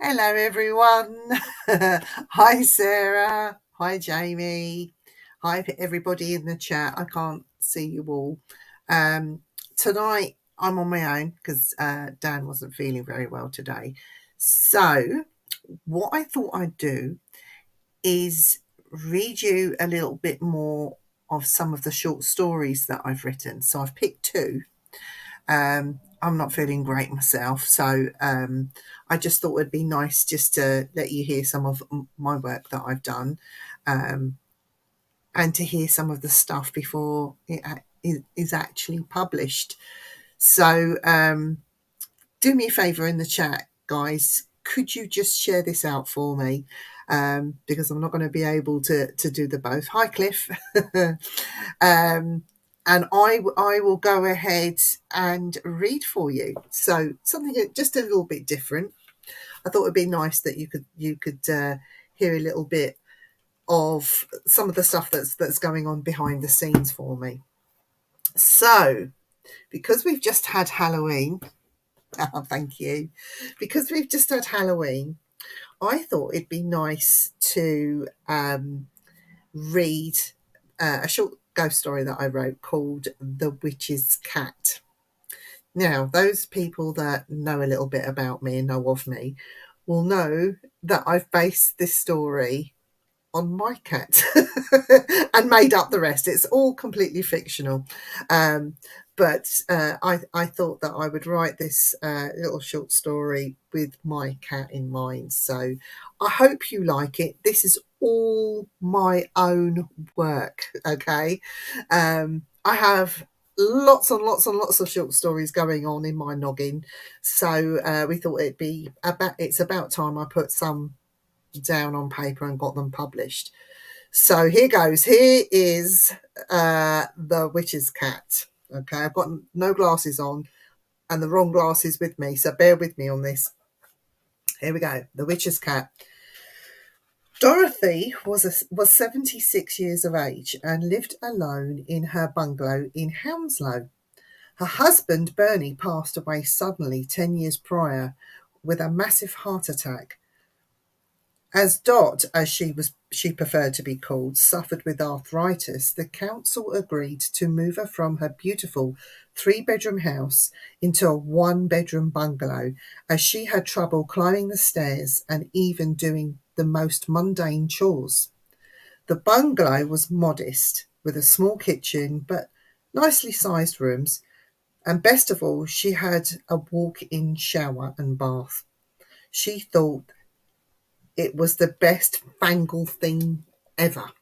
Hello, everyone. Hi, Sarah. Hi, Jamie. Hi, everybody in the chat. I can't see you all. Um, Tonight, I'm on my own because Dan wasn't feeling very well today. So, what I thought I'd do is read you a little bit more of some of the short stories that I've written. So, I've picked two. I'm not feeling great myself, so I just thought it'd be nice just to let you hear some of my work that I've done, um, and to hear some of the stuff before is actually published. So do me a favour in the chat, guys. Could you just share this out for me? Because I'm not going to be able to do the both. Hi, Cliff. um, and I will go ahead and read for you. So something just a little bit different. I thought it'd be nice that you could hear a little bit of some of the stuff that's going on behind the scenes for me. So because we've just had Halloween, thank you. Because we've just had Halloween, I thought it'd be nice to read a short ghost story that I wrote called The Witch's Cat. Now, those people that know a little bit about me and know of me will know that I've based this story on my cat and made up the rest. It's all completely fictional. But I thought that I would write this little short story with my cat in mind. So I hope you like it. This is all my own work, okay? I have lots and lots and lots of short stories going on in my noggin. So we thought it's about time I put some down on paper and got them published. So here goes. Here is The Witch's Cat. Okay, I've got no glasses on and the wrong glasses with me, so bear with me on this. Here we go. The Witch's Cat. Dorothy was 76 years of age and lived alone in her bungalow in Hounslow. Her husband, Bernie, passed away suddenly 10 years prior with a massive heart attack. As Dot, as she preferred to be called, suffered with arthritis, the council agreed to move her from her beautiful three-bedroom house into a one-bedroom bungalow, as she had trouble climbing the stairs and even doing the most mundane chores. The bungalow was modest, with a small kitchen but nicely sized rooms, and best of all, she had a walk-in shower and bath. She thought it was the best fangled thing ever.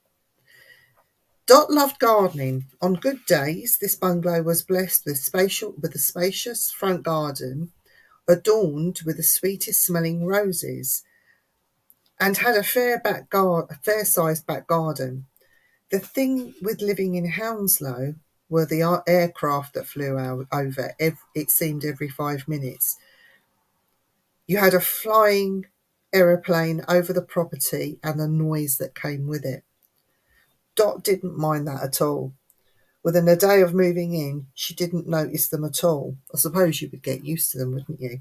Dot loved gardening. On good days, this bungalow was blessed with a spacious front garden, adorned with the sweetest smelling roses, and had a fair-sized back garden. The thing with living in Hounslow were the aircraft that flew over. It seemed every 5 minutes. You had a flying aeroplane over the property and the noise that came with it. Dot didn't mind that at all. Within a day of moving in, she didn't notice them at all. I suppose you would get used to them, wouldn't you?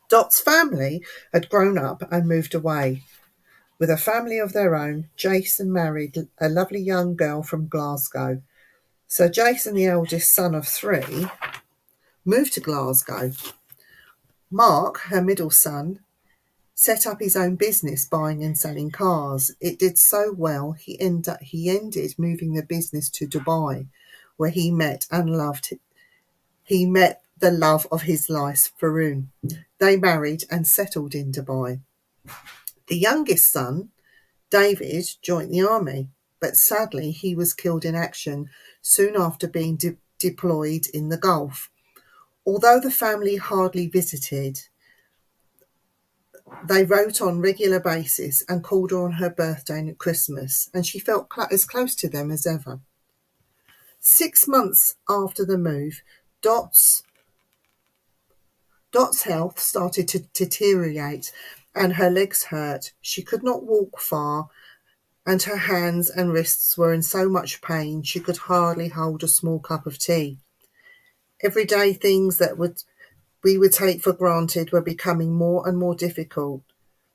Dot's family had grown up and moved away. With a family of their own, Jason married a lovely young girl from Glasgow. So Jason, the eldest son of three, moved to Glasgow. Mark, her middle son, set up his own business buying and selling cars. It did so well, he ended moving the business to Dubai, where he met the love of his life, Faroon. They married and settled in Dubai. The youngest son, David, joined the army, but sadly he was killed in action soon after being deployed in the Gulf. Although the family hardly visited, they wrote on regular basis and called her on her birthday and at Christmas, and she felt as close to them as ever. 6 months after the move, Dot's health started to deteriorate and her legs hurt. She could not walk far, and her hands and wrists were in so much pain she could hardly hold a small cup of tea. Everyday things that would we would take for granted were becoming more and more difficult.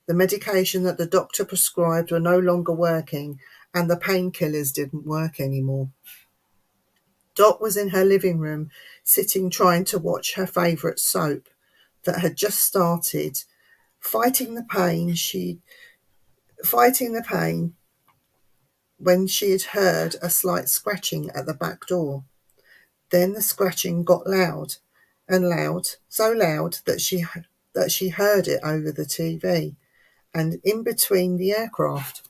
The medication that the doctor prescribed were no longer working, and the painkillers didn't work anymore. Dot was in her living room, sitting trying to watch her favourite soap that had just started, fighting the pain when she had heard a slight scratching at the back door. Then the scratching got loud and loud, so loud that she heard it over the TV and in between the aircraft.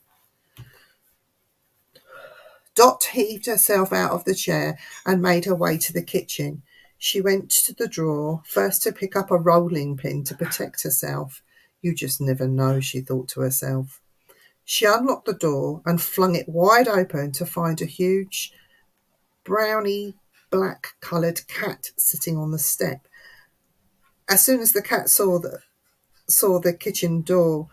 Dot heaved herself out of the chair and made her way to the kitchen. She went to the drawer, first to pick up a rolling pin to protect herself. You just never know, she thought to herself. She unlocked the door and flung it wide open to find a huge, browny, black-coloured cat sitting on the step. As soon as the cat saw the kitchen door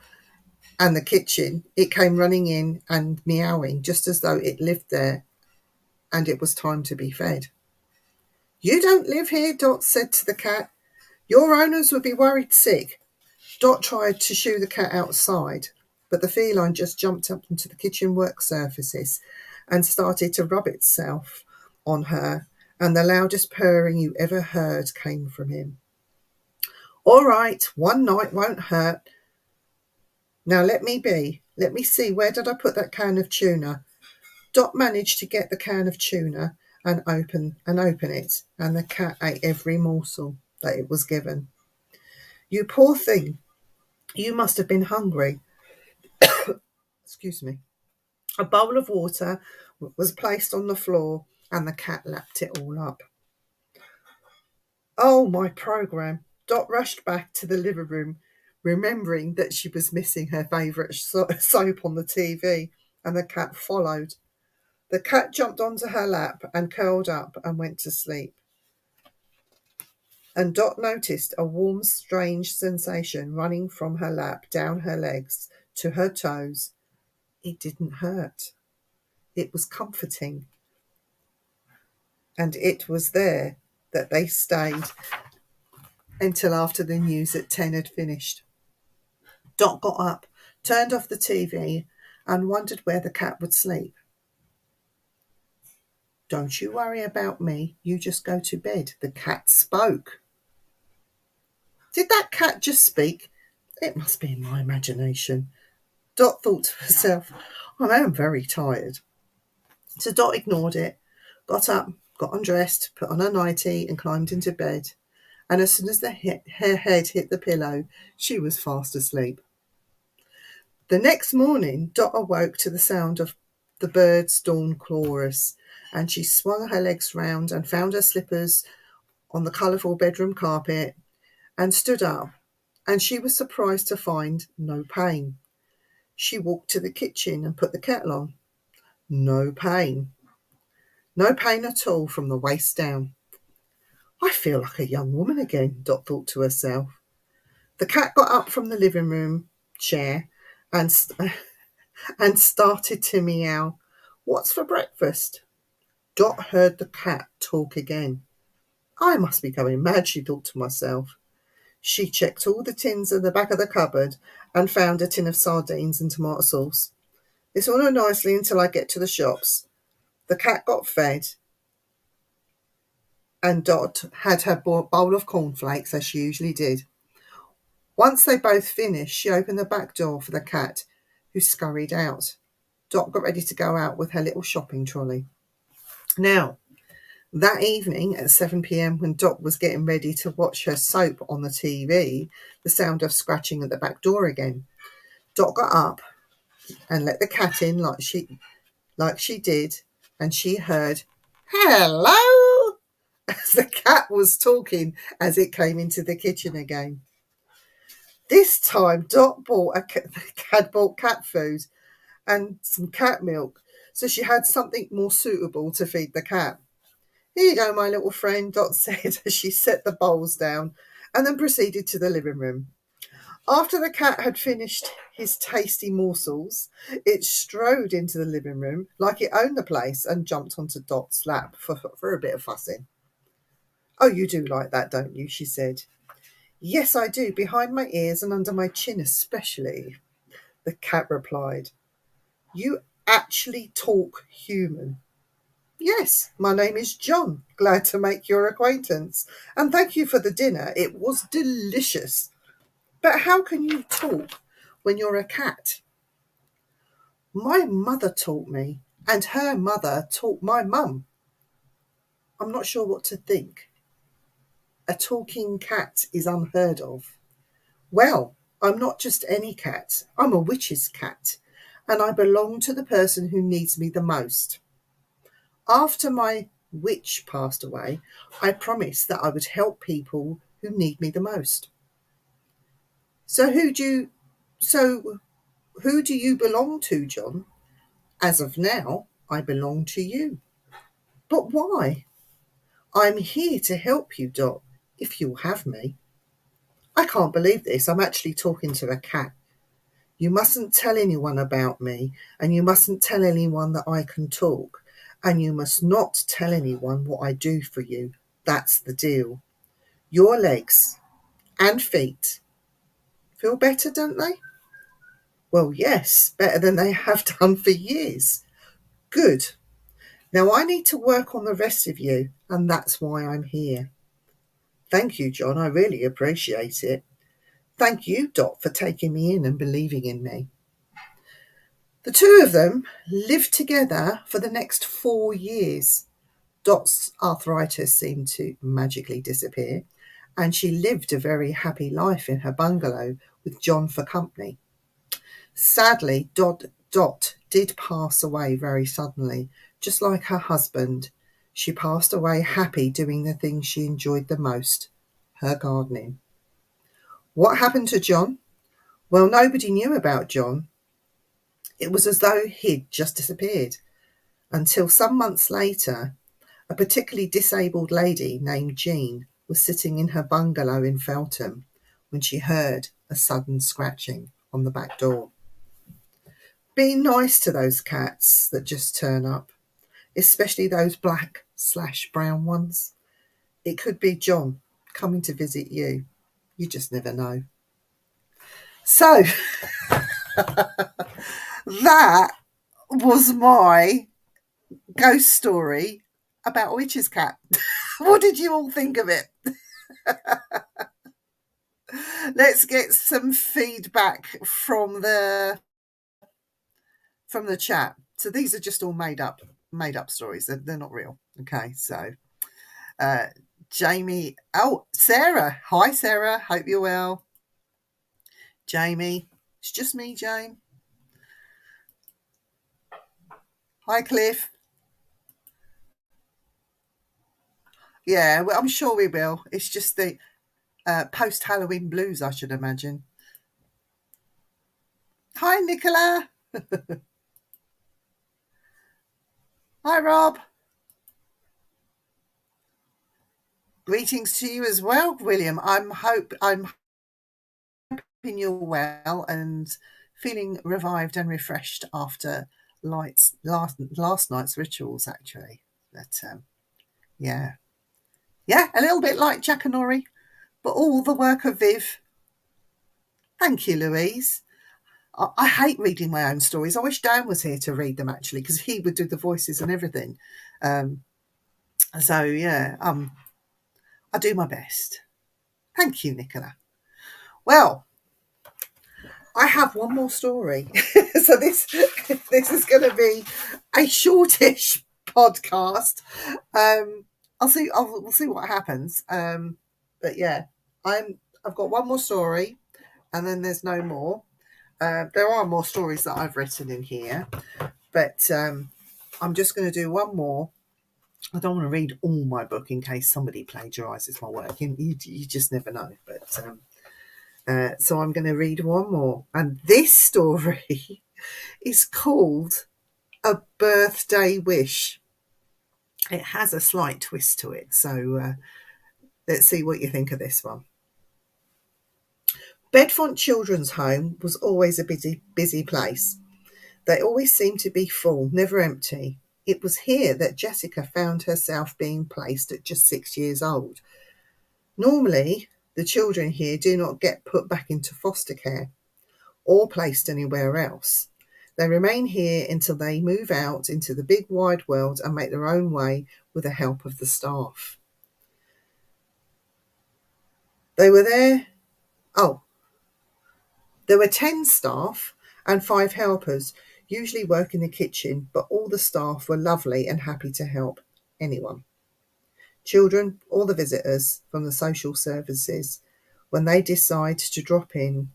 and the kitchen, it came running in and meowing, just as though it lived there and it was time to be fed. You don't live here, Dot said to the cat. Your owners would be worried sick. Dot tried to shoo the cat outside, but the feline just jumped up onto the kitchen work surfaces and started to rub itself on her, and the loudest purring you ever heard came from him. All right, one night won't hurt. Now let me be. Let me see, where did I put that can of tuna? Dot managed to get the can of tuna and open it, and the cat ate every morsel that it was given. You poor thing, you must have been hungry. Excuse me. A bowl of water was placed on the floor, and the cat lapped it all up. Oh, my programme. Dot rushed back to the living room, remembering that she was missing her favourite soap on the TV, and the cat followed. The cat jumped onto her lap and curled up and went to sleep. And Dot noticed a warm, strange sensation running from her lap down her legs to her toes. It didn't hurt. It was comforting. And it was there that they stayed until after the news at 10 had finished. Dot got up, turned off the TV, and wondered where the cat would sleep. Don't you worry about me. You just go to bed. The cat spoke. Did that cat just speak? It must be in my imagination. Dot thought to herself, I am very tired. So Dot ignored it, got up, got undressed, put on her nightie and climbed into bed. And as soon as her head hit the pillow, she was fast asleep. The next morning, Dot awoke to the sound of the bird's dawn chorus, and she swung her legs round and found her slippers on the colourful bedroom carpet and stood up, and she was surprised to find no pain. She walked to the kitchen and put the kettle on. No pain. No pain at all from the waist down. I feel like a young woman again, Dot thought to herself. The cat got up from the living room chair and started to meow. What's for breakfast? Dot heard the cat talk again. I must be going mad, she thought to herself. She checked all the tins in the back of the cupboard and found a tin of sardines and tomato sauce. This will go nicely until I get to the shops. The cat got fed, and Dot had her bowl of cornflakes, as she usually did. Once they both finished, she opened the back door for the cat, who scurried out. Dot got ready to go out with her little shopping trolley. Now, that evening at 7 p.m, when Dot was getting ready to watch her soap on the TV, the sound of scratching at the back door again. Dot got up and let the cat in like she did, and she heard, "Hello," as the cat was talking as it came into the kitchen again. This time, Dot had bought cat food and some cat milk, so she had something more suitable to feed the cat. Here you go, my little friend, Dot said as she set the bowls down and then proceeded to the living room. After the cat had finished his tasty morsels, it strode into the living room like it owned the place and jumped onto Dot's lap for a bit of fussing. Oh, you do like that, don't you? She said. Yes, I do, behind my ears and under my chin especially, the cat replied. You actually talk human. Yes, my name is John. Glad to make your acquaintance. And thank you for the dinner. It was delicious. But how can you talk when you're a cat? My mother taught me, and her mother taught my mum. I'm not sure what to think. A talking cat is unheard of. Well, I'm not just any cat. I'm a witch's cat, and I belong to the person who needs me the most. After my witch passed away, I promised that I would help people who need me the most. So so who do you belong to, John? As of now, I belong to you. But why? I'm here to help you, Dot, if you'll have me. I can't believe this. I'm actually talking to a cat. You mustn't tell anyone about me, and you mustn't tell anyone that I can talk, and you must not tell anyone what I do for you. That's the deal. Your legs and feet feel better, don't they? Well, yes, better than they have done for years. Good. Now I need to work on the rest of you, and that's why I'm here. Thank you, John. I really appreciate it. Thank you, Dot, for taking me in and believing in me. The two of them lived together for the next 4 years. Dot's arthritis seemed to magically disappear, and she lived a very happy life in her bungalow with John for company. Sadly, Dot did pass away very suddenly, just like her husband. She passed away happy doing the things she enjoyed the most, her gardening. What happened to John? Well, nobody knew about John. It was as though he'd just disappeared until some months later, a particularly disabled lady named Jean was sitting in her bungalow in Feltham when she heard a sudden scratching on the back door. Be nice to those cats that just turn up, especially those black/brown ones. It could be John coming to visit you. You just never know. So that was my ghost story about a witch's cat. What did you all think of it? Let's get some feedback from the chat. So these are just all made up stories. They're not real. Okay, so Jamie. Oh, Sarah. Hi, Sarah. Hope you're well. Jamie. It's just me, Jane. Hi, Cliff. Yeah, well, I'm sure we will. It's just the post-Halloween blues, I should imagine. Hi, Nicola. Hi, Rob. Greetings to you as well, William. I'm hoping you're well and feeling revived and refreshed after last night's rituals, actually. But yeah, a little bit like Jack and Ori, but all the work of Viv. Thank you, Louise. I hate reading my own stories. I wish Dan was here to read them, actually, because he would do the voices and everything. So yeah, I do my best. Thank you, Nicola. Well, I have one more story. So this is going to be a shortish podcast. We'll see what happens. But yeah, I've got one more story, and then there's no more. There are more stories that I've written in here, but I'm just going to do one more. I don't want to read all my book in case somebody plagiarises my work. You just never know. But so I'm going to read one more. And this story is called A Birthday Wish. It has a slight twist to it. So let's see what you think of this one. Bedfont Children's Home was always a busy place. They always seemed to be full, never empty. It was here that Jessica found herself being placed at just 6 years old. Normally, The children here do not get put back into foster care or placed anywhere else. They remain here until they move out into the big wide world and make their own way with the help of the staff. They were there. Oh, there were 10 staff and 5 helpers, usually work in the kitchen, but all the staff were lovely and happy to help anyone. Children or the visitors from the social services, when they decided to drop in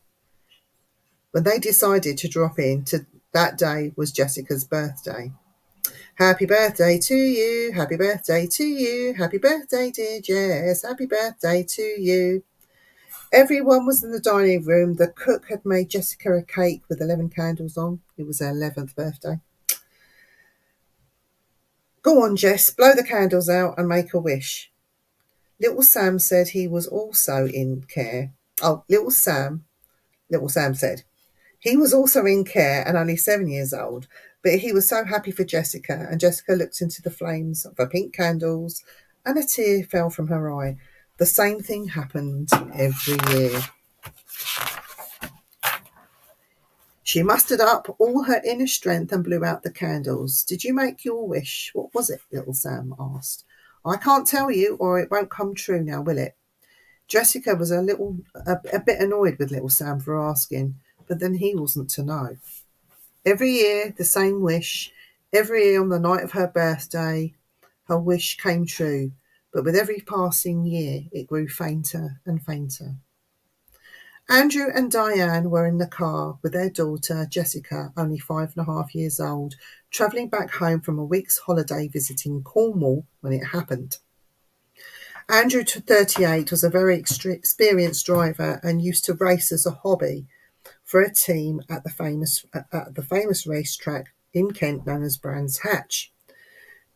to that day was Jessica's birthday. Happy birthday to you, happy birthday to you, happy birthday dear Jess, happy birthday to you. Everyone was in the dining room. The cook had made Jessica a cake with 11 candles on. It was her 11th birthday. Go on, Jess, blow the candles out and make a wish. Little Sam said he was also in care. Oh, Little Sam said he was also in care and only 7 years old, but he was so happy for Jessica, and Jessica looked into the flames of her pink candles and a tear fell from her eye. The same thing happened every year. She mustered up all her inner strength and blew out the candles. Did you make your wish? What was it? Little Sam asked. I can't tell you, or it won't come true now, will it? Jessica was a bit annoyed with Little Sam for asking, but then he wasn't to know. Every year, the same wish. Every year on the night of her birthday, her wish came true, but with every passing year, it grew fainter and fainter. Andrew and Diane were in the car with their daughter, Jessica, only 5.5 years old, travelling back home from a week's holiday visiting Cornwall when it happened. Andrew, 38, was a very experienced driver and used to race as a hobby for a team at the famous racetrack in Kent known as Brands Hatch.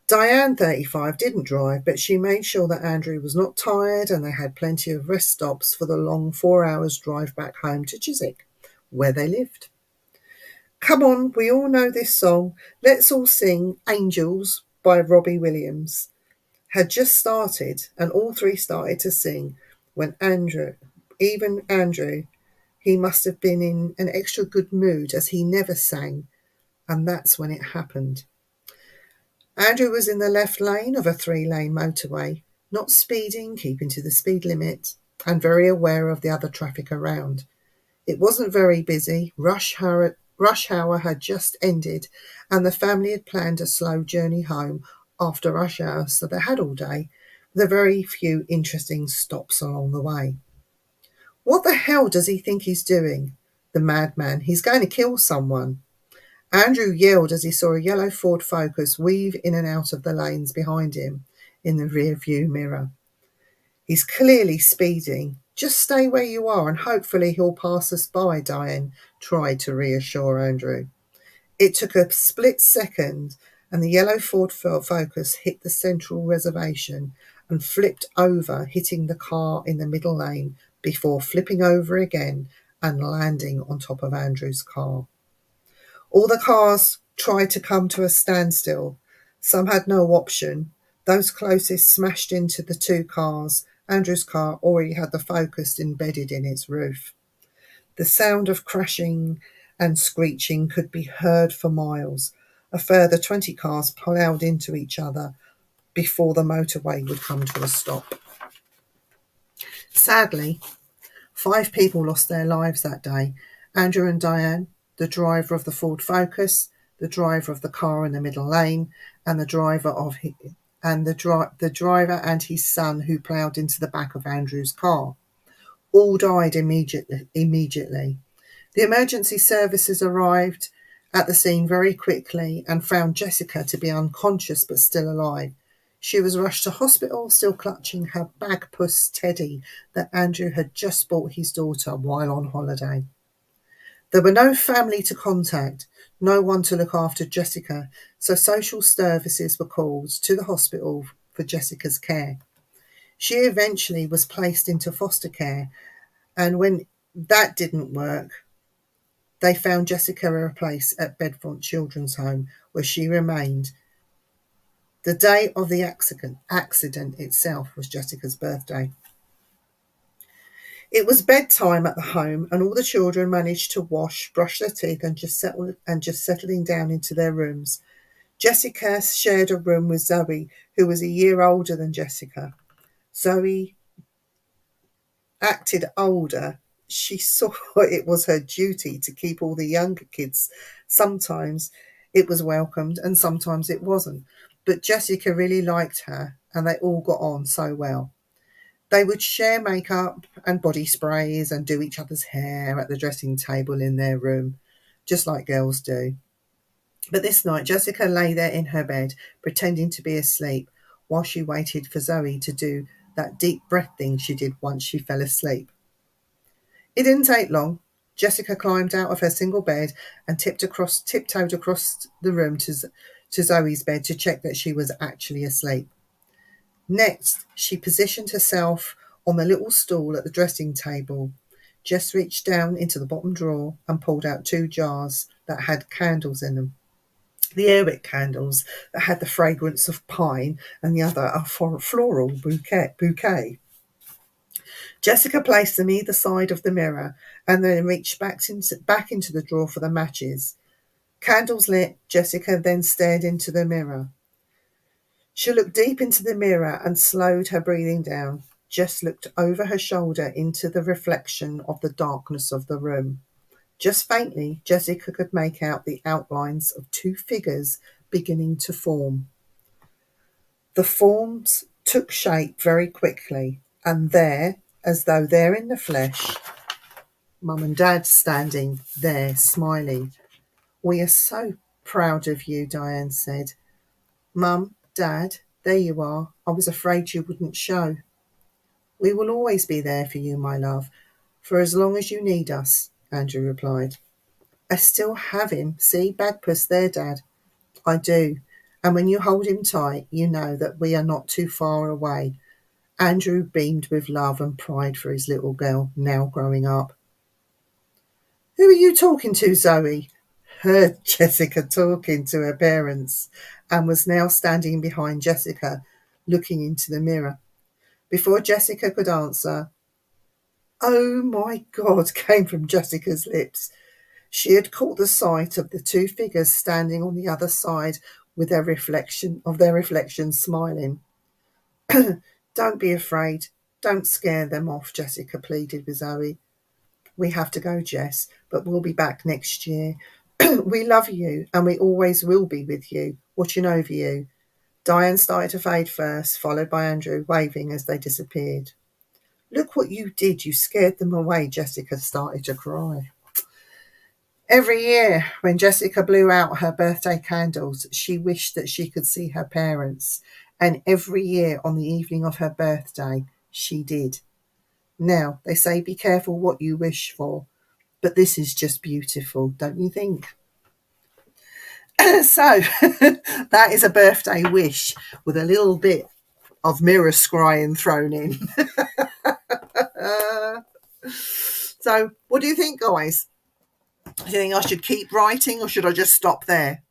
Diane, 35, didn't drive, but she made sure that Andrew was not tired and they had plenty of rest stops for the long 4 hours drive back home to Chiswick, where they lived. Come on, we all know this song. Let's all sing Angels by Robbie Williams. Had just started, and all three started to sing when Andrew, he must have been in an extra good mood as he never sang, and that's when it happened. Andrew was in the left lane of a 3-lane motorway, not speeding, keeping to the speed limit, and very aware of the other traffic around. It wasn't very busy. Rush hour had just ended, and the family had planned a slow journey home after rush hour, so they had all day, with a very few interesting stops along the way. What the hell does he think he's doing? The madman. He's going to kill someone. Andrew yelled as he saw a yellow Ford Focus weave in and out of the lanes behind him in the rear view mirror. He's clearly speeding. Just stay where you are and hopefully he'll pass us by, Diane tried to reassure Andrew. It took a split second and the yellow Ford Focus hit the central reservation and flipped over, hitting the car in the middle lane before flipping over again and landing on top of Andrew's car. All the cars tried to come to a standstill. Some had no option. Those closest smashed into the 2 cars. Andrew's car already had the Focus embedded in its roof. The sound of crashing and screeching could be heard for miles. A further 20 cars ploughed into each other before the motorway would come to a stop. Sadly, 5 people lost their lives that day. Andrew and Diane, the driver of the Ford Focus, the driver of the car in the middle lane, and the driver and his son who ploughed into the back of Andrew's car. All died immediately. The emergency services arrived at the scene very quickly and found Jessica to be unconscious but still alive. She was rushed to hospital, still clutching her bag puss Teddy that Andrew had just bought his daughter while on holiday. There were no family to contact, no one to look after Jessica, so social services were called to the hospital for Jessica's care. She eventually was placed into foster care, and when that didn't work, they found Jessica a place at Bedfont Children's Home, where she remained. The day of the accident itself was Jessica's birthday. It was bedtime at the home, and all the children managed to wash, brush their teeth, and just settling down into their rooms. Jessica shared a room with Zoe, who was a year older than Jessica. Zoe acted older. She saw it was her duty to keep all the younger kids. Sometimes it was welcomed and sometimes it wasn't. But Jessica really liked her and they all got on so well. They would share makeup and body sprays and do each other's hair at the dressing table in their room, just like girls do. But this night, Jessica lay there in her bed, pretending to be asleep, while she waited for Zoe to do that deep breath thing she did once she fell asleep. It didn't take long. Jessica climbed out of her single bed and tiptoed across the room to Zoe's bed to check that she was actually asleep. Next, she positioned herself on the little stool at the dressing table. Jess reached down into the bottom drawer and pulled out 2 jars that had candles in them. The Airwick candles that had the fragrance of pine and the other a floral bouquet. Jessica placed them either side of the mirror and then reached back into the drawer for the matches. Candles lit, Jessica then stared into the mirror. She looked deep into the mirror and slowed her breathing down. Jess looked over her shoulder into the reflection of the darkness of the room. Just faintly, Jessica could make out the outlines of 2 figures beginning to form. The forms took shape very quickly, and there, as though they're in the flesh, Mum and Dad standing there smiling. "We are so proud of you," Diane said. "Mum, Dad, there you are. I was afraid you wouldn't show." "We will always be there for you, my love, for as long as you need us," Andrew replied. "I still have him. See, Bagpuss there, Dad." "I do. And when you hold him tight, you know that we are not too far away." Andrew beamed with love and pride for his little girl, now growing up. "Who are you talking to, Zoe?" Heard Jessica talking to her parents and was now standing behind Jessica, looking into the mirror. Before Jessica could answer, "Oh my God," came from Jessica's lips. She had caught the sight of the 2 figures standing on the other side with their reflections smiling. "Don't be afraid. Don't scare them off," Jessica pleaded with Zoe. "We have to go, Jess, but we'll be back next year. We love you and we always will be with you, watching over you." Diane started to fade first, followed by Andrew, waving as they disappeared. "Look what you did. You scared them away." Jessica started to cry. Every year, when Jessica blew out her birthday candles, she wished that she could see her parents. And every year on the evening of her birthday, she did. Now, they say be careful what you wish for, but this is just beautiful, don't you think? So, that is a birthday wish with a little bit of mirror scrying thrown in. So, what do you think, guys? Do you think I should keep writing or should I just stop there?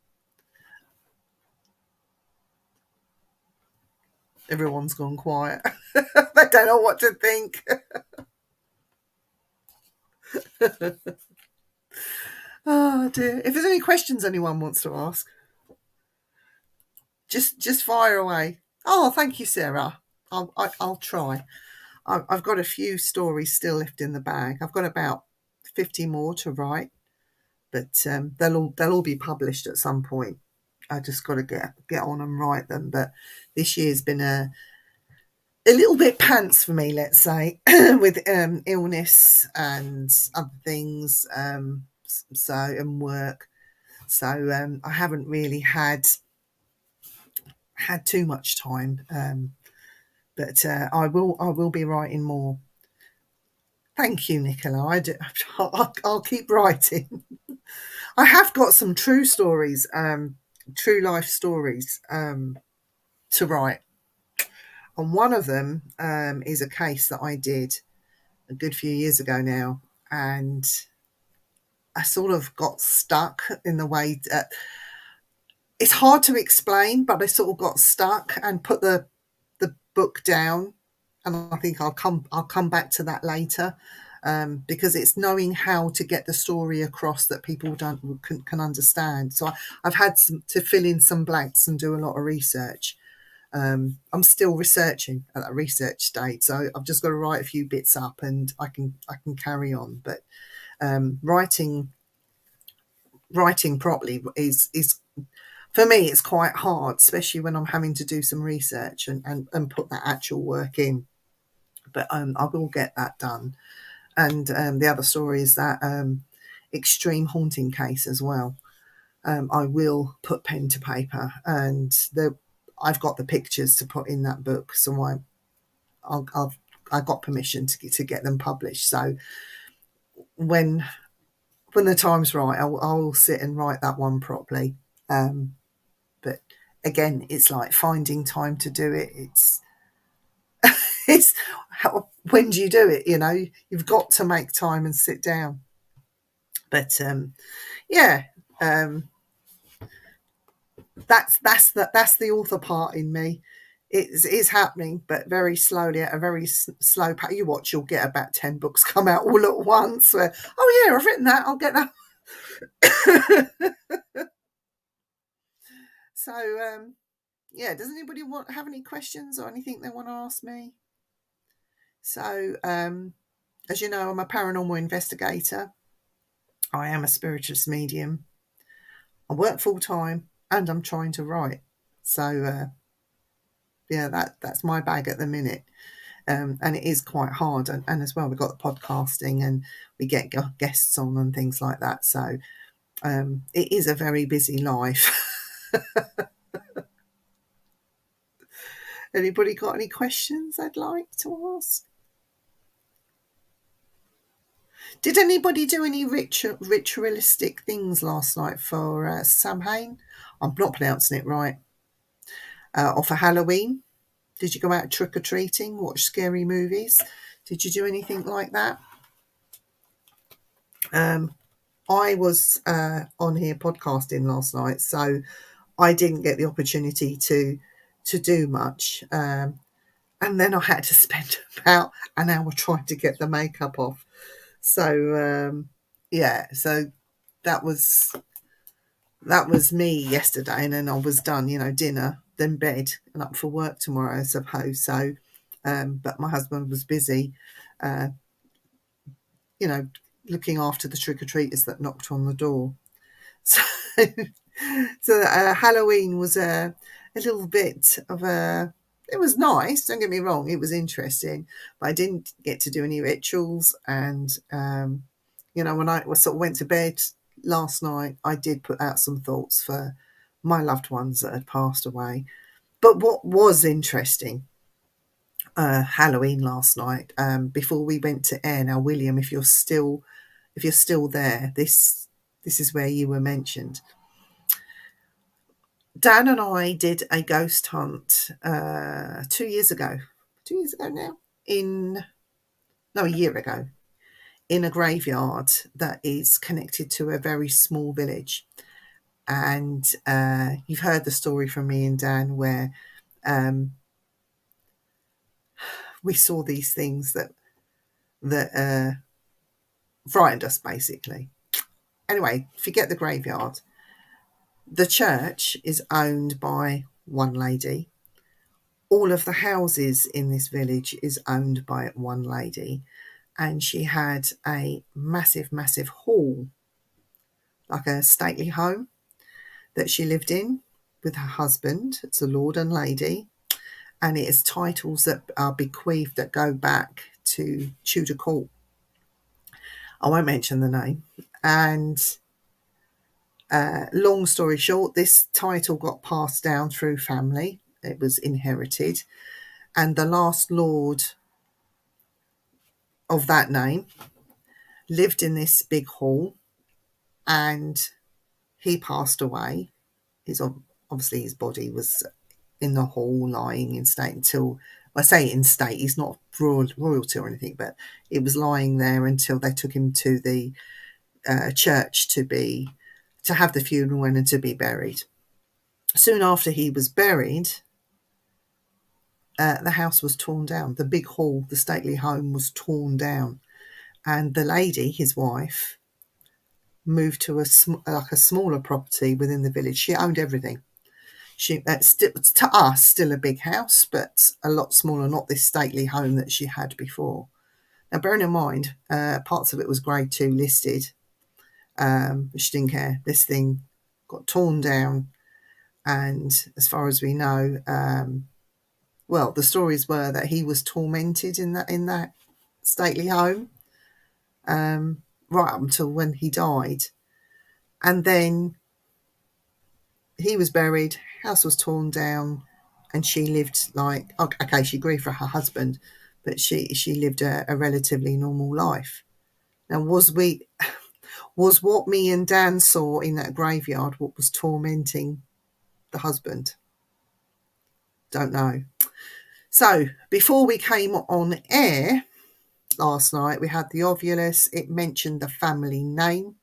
Everyone's gone quiet. They don't know what to think. Oh dear. If there's any questions anyone wants to ask, just fire away. Oh, thank you, Sarah. I'll try. I've got a few stories still left in the bag. I've got about 50 more to write, but they'll all be published at some point. I just got to get on and write them. But this year's been a little bit pants for me, let's say, with illness and other things, and work. So I haven't really had too much time, but I will be writing more. Thank you, Nicola. I'll keep writing. I have got some true stories, true life stories to write. And one of them is a case that I did a good few years ago now. And I sort of got stuck in the way that it's hard to explain, but I sort of got stuck and put the book down and I think I'll come back to that later, because it's knowing how to get the story across that people can understand. So I've had to fill in some blanks and do a lot of research. I'm still researching at that research stage, so I've just got to write a few bits up, and I can carry on. But writing properly is for me, it's quite hard, especially when I'm having to do some research and put that actual work in. But I will get that done. And the other story is that extreme haunting case as well. I will put pen to paper, and I've got the pictures to put in that book, so I got permission to get them published. So when the time's right, I'll sit and write that one properly. But again, it's like finding time to do it. It's when do you do it? You've got to make time and sit down. But yeah, that's the author part in me. It's happening, but very slowly at a very slow pace. You watch, you'll get about 10 books come out all at once. Where, oh yeah, I've written that. I'll get that. So yeah, does anybody have any questions or anything they want to ask me? So as you know, I'm a paranormal investigator. I am a spiritualist medium. I work full time, and I'm trying to write. So yeah, that's my bag at the minute. And it is quite hard, and as well we've got the podcasting, and we get guests on and things like that. So it is a very busy life. Anybody got any questions they'd like to ask? Did anybody do any ritualistic things last night for Samhain? I'm not pronouncing it right. Or for Halloween? Did you go out trick-or-treating, watch scary movies? Did you do anything like that? I was on here podcasting last night, so I didn't get the opportunity to do much. And then I had to spend about an hour trying to get the makeup off. So yeah, so that was me yesterday, and then I was done, dinner, then bed, and up for work tomorrow, I suppose. So but my husband was busy looking after the trick-or-treaters that knocked on the door. So Halloween was a little bit of it was nice, don't get me wrong, it was interesting, but I didn't get to do any rituals. And when I sort of went to bed last night, I did put out some thoughts for my loved ones that had passed away. But what was interesting, Halloween last night, before we went to air. Now, William, if you're still there, this is where you were mentioned. Dan and I did a ghost hunt 2 years ago. 2 years ago now? A year ago, in a graveyard that is connected to a very small village. And you've heard the story from me and Dan where we saw these things that frightened us, basically. Anyway, forget the graveyard. The church is owned by one lady. All of the houses in this village is owned by one lady. And she had a massive, massive hall, like a stately home that she lived in with her husband. It's a lord and lady. And it is titles that are bequeathed that go back to Tudor court. I won't mention the name. And long story short, this title got passed down through family. It was inherited. And the last lord of that name lived in this big hall, and he passed away. Obviously his body was in the hall, lying in state until, I say in state, he's not royalty or anything, but it was lying there until they took him to the church to have the funeral and to be buried. Soon after he was buried, the house was torn down. The big hall, the stately home, was torn down, and the lady, his wife, moved to a smaller property within the village. She owned everything. To us, still a big house, but a lot smaller. Not this stately home that she had before. Now, bearing in mind, parts of it was Grade 2 listed. She didn't care. This thing got torn down, and as far as we know, well, the stories were that he was tormented in that stately home, right up until when he died, and then he was buried. House was torn down, and she lived like, okay, she grieved for her husband, but she lived a relatively normal life. Now, was what me and Dan saw in that graveyard what was tormenting the husband? Don't know. So before we came on air last night, we had the Ovulus. It mentioned the family name,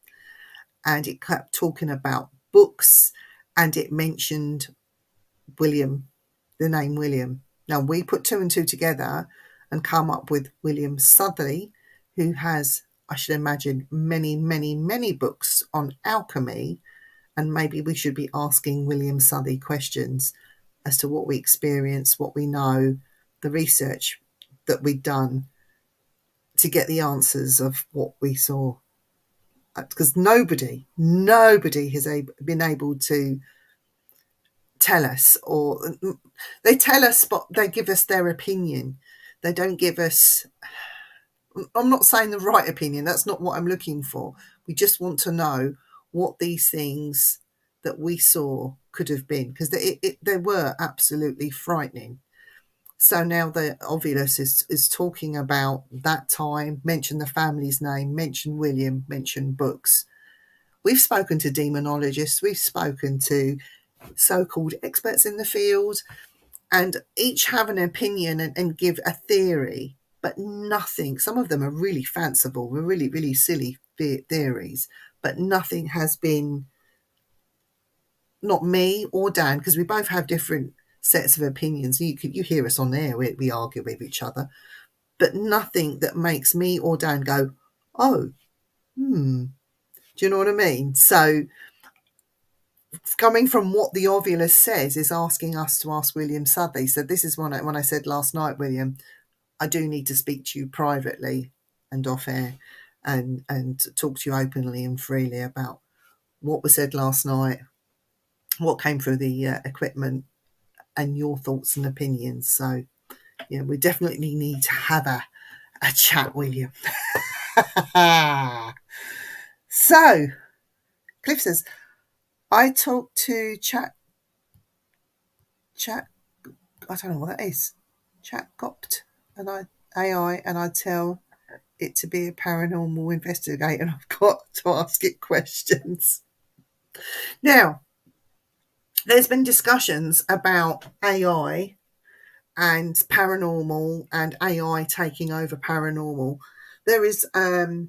and it kept talking about books, and it mentioned William, the name William. Now, we put two and two together and come up with William Southey, who has, I should imagine, many, many, many books on alchemy, and maybe we should be asking William Southey questions as to what we experience, what we know, the research that we've done to get the answers of what we saw. Because nobody has been able to tell us, or they tell us, but they give us their opinion. They don't give us, I'm not saying the right opinion, that's not what I'm looking for. We just want to know what these things that we saw could have been, because they were absolutely frightening. So now the Ovulus is talking about that time, mention the family's name, mention William, mention books. We've spoken to demonologists, we've spoken to so-called experts in the field, and each have an opinion and give a theory, but nothing. Some of them are really fanciful, were really, really silly theories, but nothing has been, not me or Dan, because we both have different sets of opinions. You hear us on there, we argue with each other, but nothing that makes me or Dan go, oh, do you know what I mean? So coming from what the Ovulus says is asking us to ask William Southey. So this is when I said last night, William, I do need to speak to you privately and off air, and talk to you openly and freely about what was said last night, what came through the equipment, and your thoughts and opinions. So yeah, we definitely need to have a chat, William. So Cliff says, I talked to chat, I don't know what that is, chatgopt, and AI, and I tell it to be a paranormal investigator, and I've got to ask it questions. Now, there's been discussions about AI and paranormal, and AI taking over paranormal. There is, I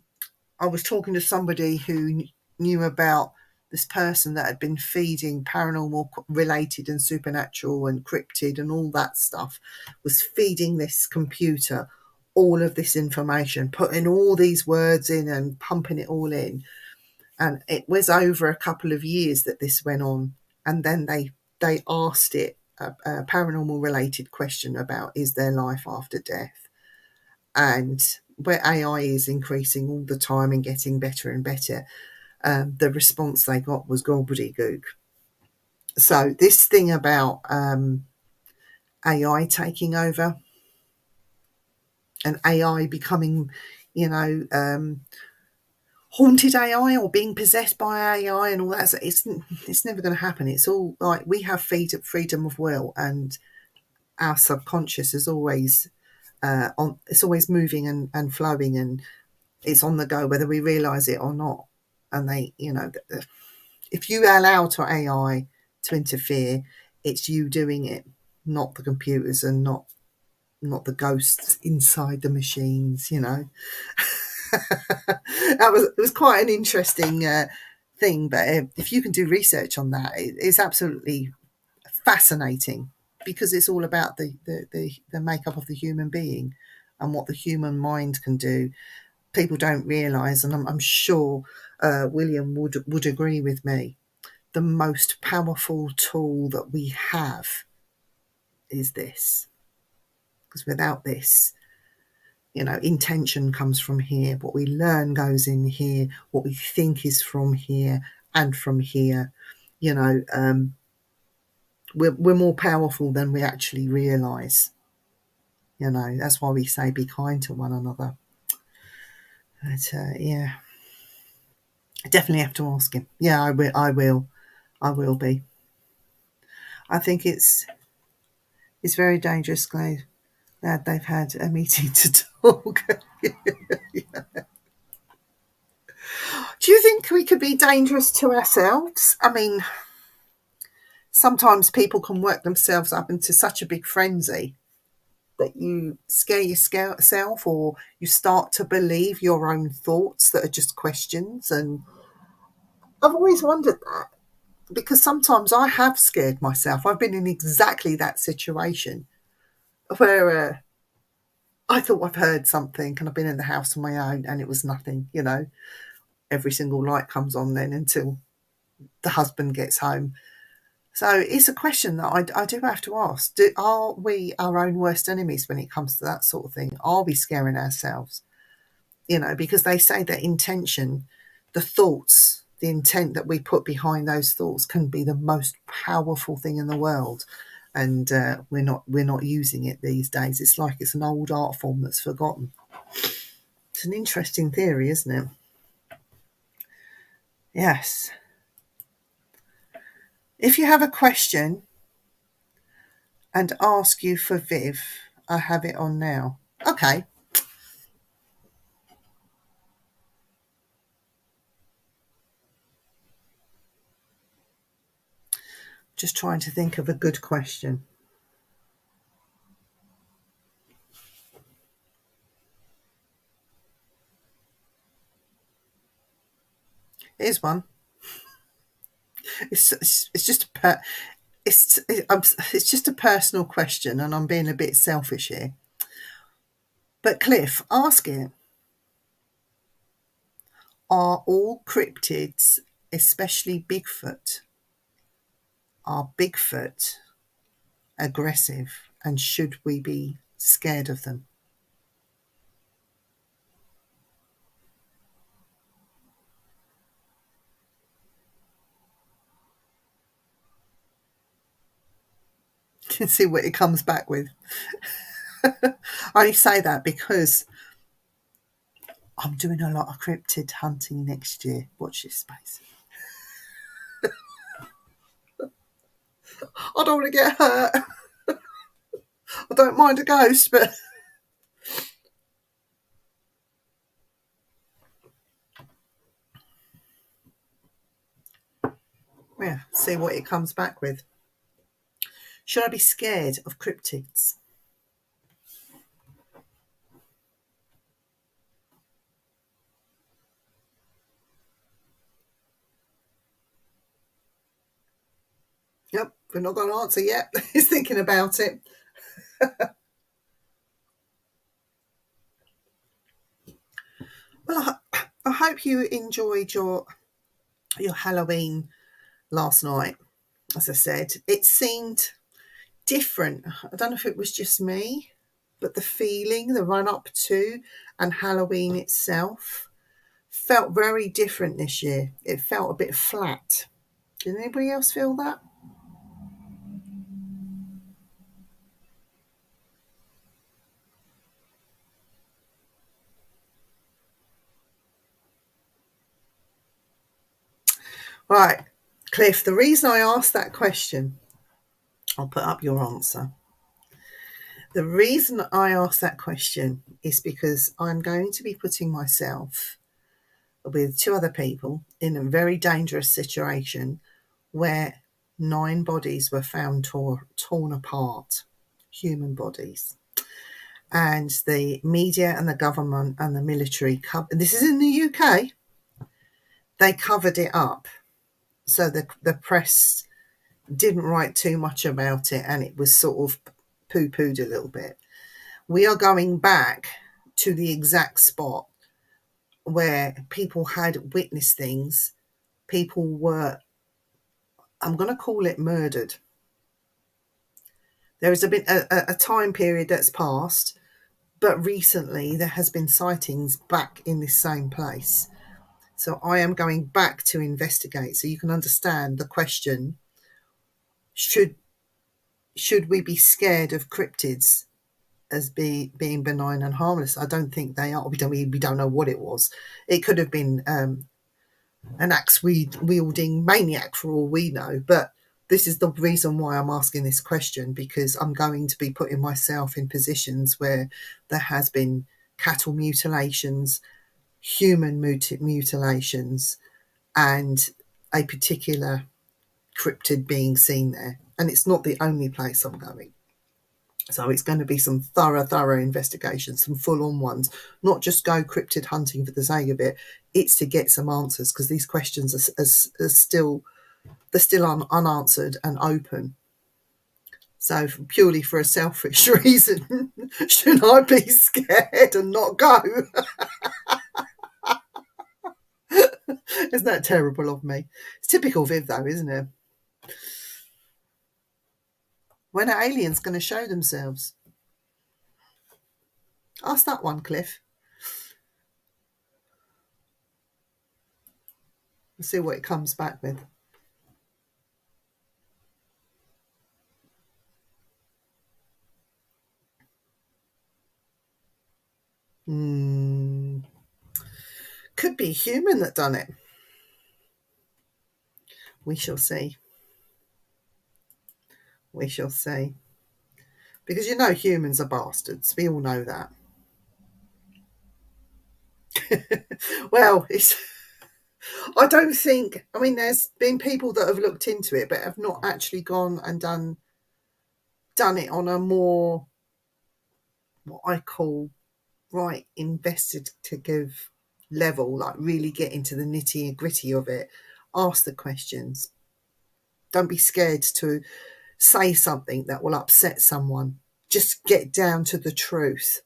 was talking to somebody who knew about this person that had been feeding paranormal related and supernatural and cryptid and all that stuff, was feeding this computer all of this information, putting all these words in and pumping it all in. And it was over a couple of years that this went on. And then they asked it a paranormal related question about, is there life after death? And where AI is increasing all the time and getting better and better, the response they got was gobbledygook. So this thing about AI taking over and AI becoming, haunted AI or being possessed by AI and all that, it's never going to happen. It's all like, we have freedom of will, and our subconscious is always it's always moving and flowing, and it's on the go whether we realize it or not. And they, if you allow to AI to interfere, it's you doing it, not the computers, and not the ghosts inside the machines. It was quite an interesting thing. But if you can do research on that, it's absolutely fascinating. because it's all about the makeup of the human being and what the human mind can do. People don't realise, and I'm sure William would agree with me, the most powerful tool that we have is this. Because without this, intention comes from here. What we learn goes in here. What we think is from here and from here. We're more powerful than we actually realise. That's why we say be kind to one another. But yeah, I definitely have to ask him. Yeah, I will. I will be. I think it's very dangerous, Glad they've had a meeting to talk. Do you think we could be dangerous to ourselves? I mean, sometimes people can work themselves up into such a big frenzy that you scare yourself, or you start to believe your own thoughts that are just questions. And I've always wondered that, because sometimes I have scared myself. I've been in exactly that situation where I thought I've heard something, and I've been in the house on my own and it was nothing. Every single light comes on then until the husband gets home. So it's a question that I do have to ask. Are we our own worst enemies when it comes to that sort of thing? Are we scaring ourselves? Because they say that intention, the thoughts, the intent that we put behind those thoughts can be the most powerful thing in the world. And we're not using it these days. It's like it's an old art form that's forgotten. It's an interesting theory, isn't it? Yes. If you have a question and ask you for Viv, I have it on now. Okay. Just trying to think of a good question. Here's one. It's just it's just a personal question, and I'm being a bit selfish here. But Cliff, ask it. Are all cryptids, especially Bigfoot, Bigfoot aggressive, and should we be scared of them? You can see what it comes back with. I only say that because I'm doing a lot of cryptid hunting next year. Watch this space. I don't want to get hurt. I don't mind a ghost, but yeah, see what it comes back with. Should I be scared of cryptids? Yep, we're not going to answer yet. He's thinking about it. Well, I hope you enjoyed your Halloween last night. As I said, it seemed different. I don't know if it was just me, but the feeling, the run up to, and Halloween itself felt very different this year. It felt a bit flat. Did anybody else feel that? Right, Cliff, the reason I asked that question, I'll put up your answer. The reason I asked that question is because I'm going to be putting myself with two other people in a very dangerous situation where 9 bodies were found torn apart, human bodies. And the media and the government and the military, this is in the UK, they covered it up. So the press didn't write too much about it, and it was sort of poo-pooed a little bit. We are going back to the exact spot where people had witnessed things. People were, I'm going to call it murdered. There has been a time period that's passed, but recently there has been sightings back in this same place. So I am going back to investigate, so you can understand the question: should we be scared of cryptids as being benign and harmless? I don't think they are. We don't know what it was. It could have been an axe wielding maniac for all we know. But this is the reason why I'm asking this question, because I'm going to be putting myself in positions where there has been cattle mutilations, human mutilations, and a particular cryptid being seen there. And it's not the only place I'm going. So it's going to be some thorough investigations, some full-on ones, not just go cryptid hunting for the sake of it. It's to get some answers, because these questions are still unanswered and open. So purely for a selfish reason, should I be scared and not go? Isn't that terrible of me? It's typical Viv, though, isn't it? When are aliens going to show themselves? Ask that one, Cliff. We'll see what it comes back with. Could be human that done it. We shall see. We shall see. Because humans are bastards. We all know that. Well, I don't think, there's been people that have looked into it, but have not actually gone and done it on a more, what I call, right, investigative level, like really get into the nitty and gritty of it. Ask the questions. Don't be scared to say something that will upset someone. Just get down to the truth.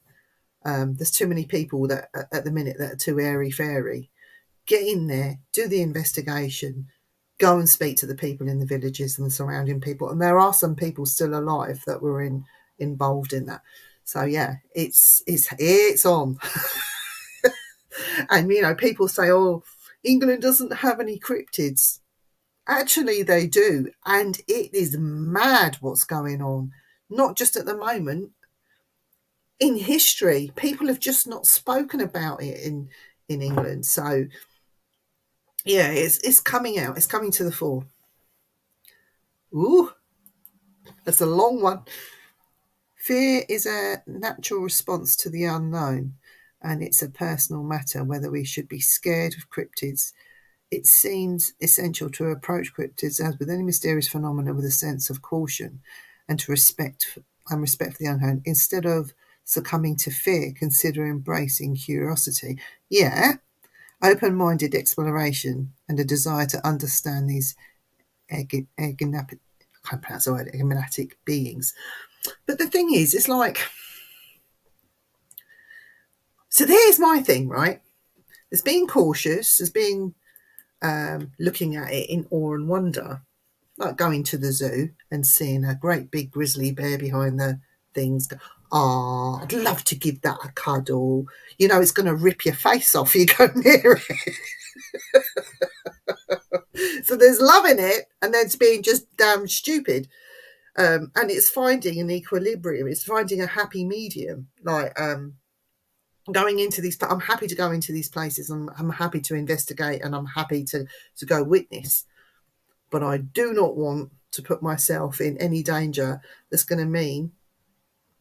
There's too many people that at the minute that are too airy-fairy. Get in there, do the investigation, go and speak to the people in the villages and the surrounding people. And there are some people still alive that were involved in that. So yeah, it's on. And people say, oh, England doesn't have any cryptids. Actually, they do. And it is mad what's going on. Not just at the moment. In history, people have just not spoken about it in England. So yeah, it's coming out. It's coming to the fore. Ooh, that's a long one. Fear is a natural response to the unknown, and it's a personal matter whether we should be scared of cryptids. It seems essential to approach cryptids as with any mysterious phenomena with a sense of caution and to respect for the unknown. Instead of succumbing to fear, consider embracing curiosity. Yeah, open-minded exploration and a desire to understand these enigmatic beings. But the thing is, it's like, so there's my thing, right? There's being cautious, there's being looking at it in awe and wonder, like going to the zoo and seeing a great big grizzly bear behind the things. Oh, I'd love to give that a cuddle. It's going to rip your face off if you go near it. So there's love in it, and there's being just damn stupid. And it's finding an equilibrium. It's finding a happy medium. Like going into these, I'm happy to go into these places. I'm happy to investigate, and I'm happy to go witness. But I do not want to put myself in any danger that's going to mean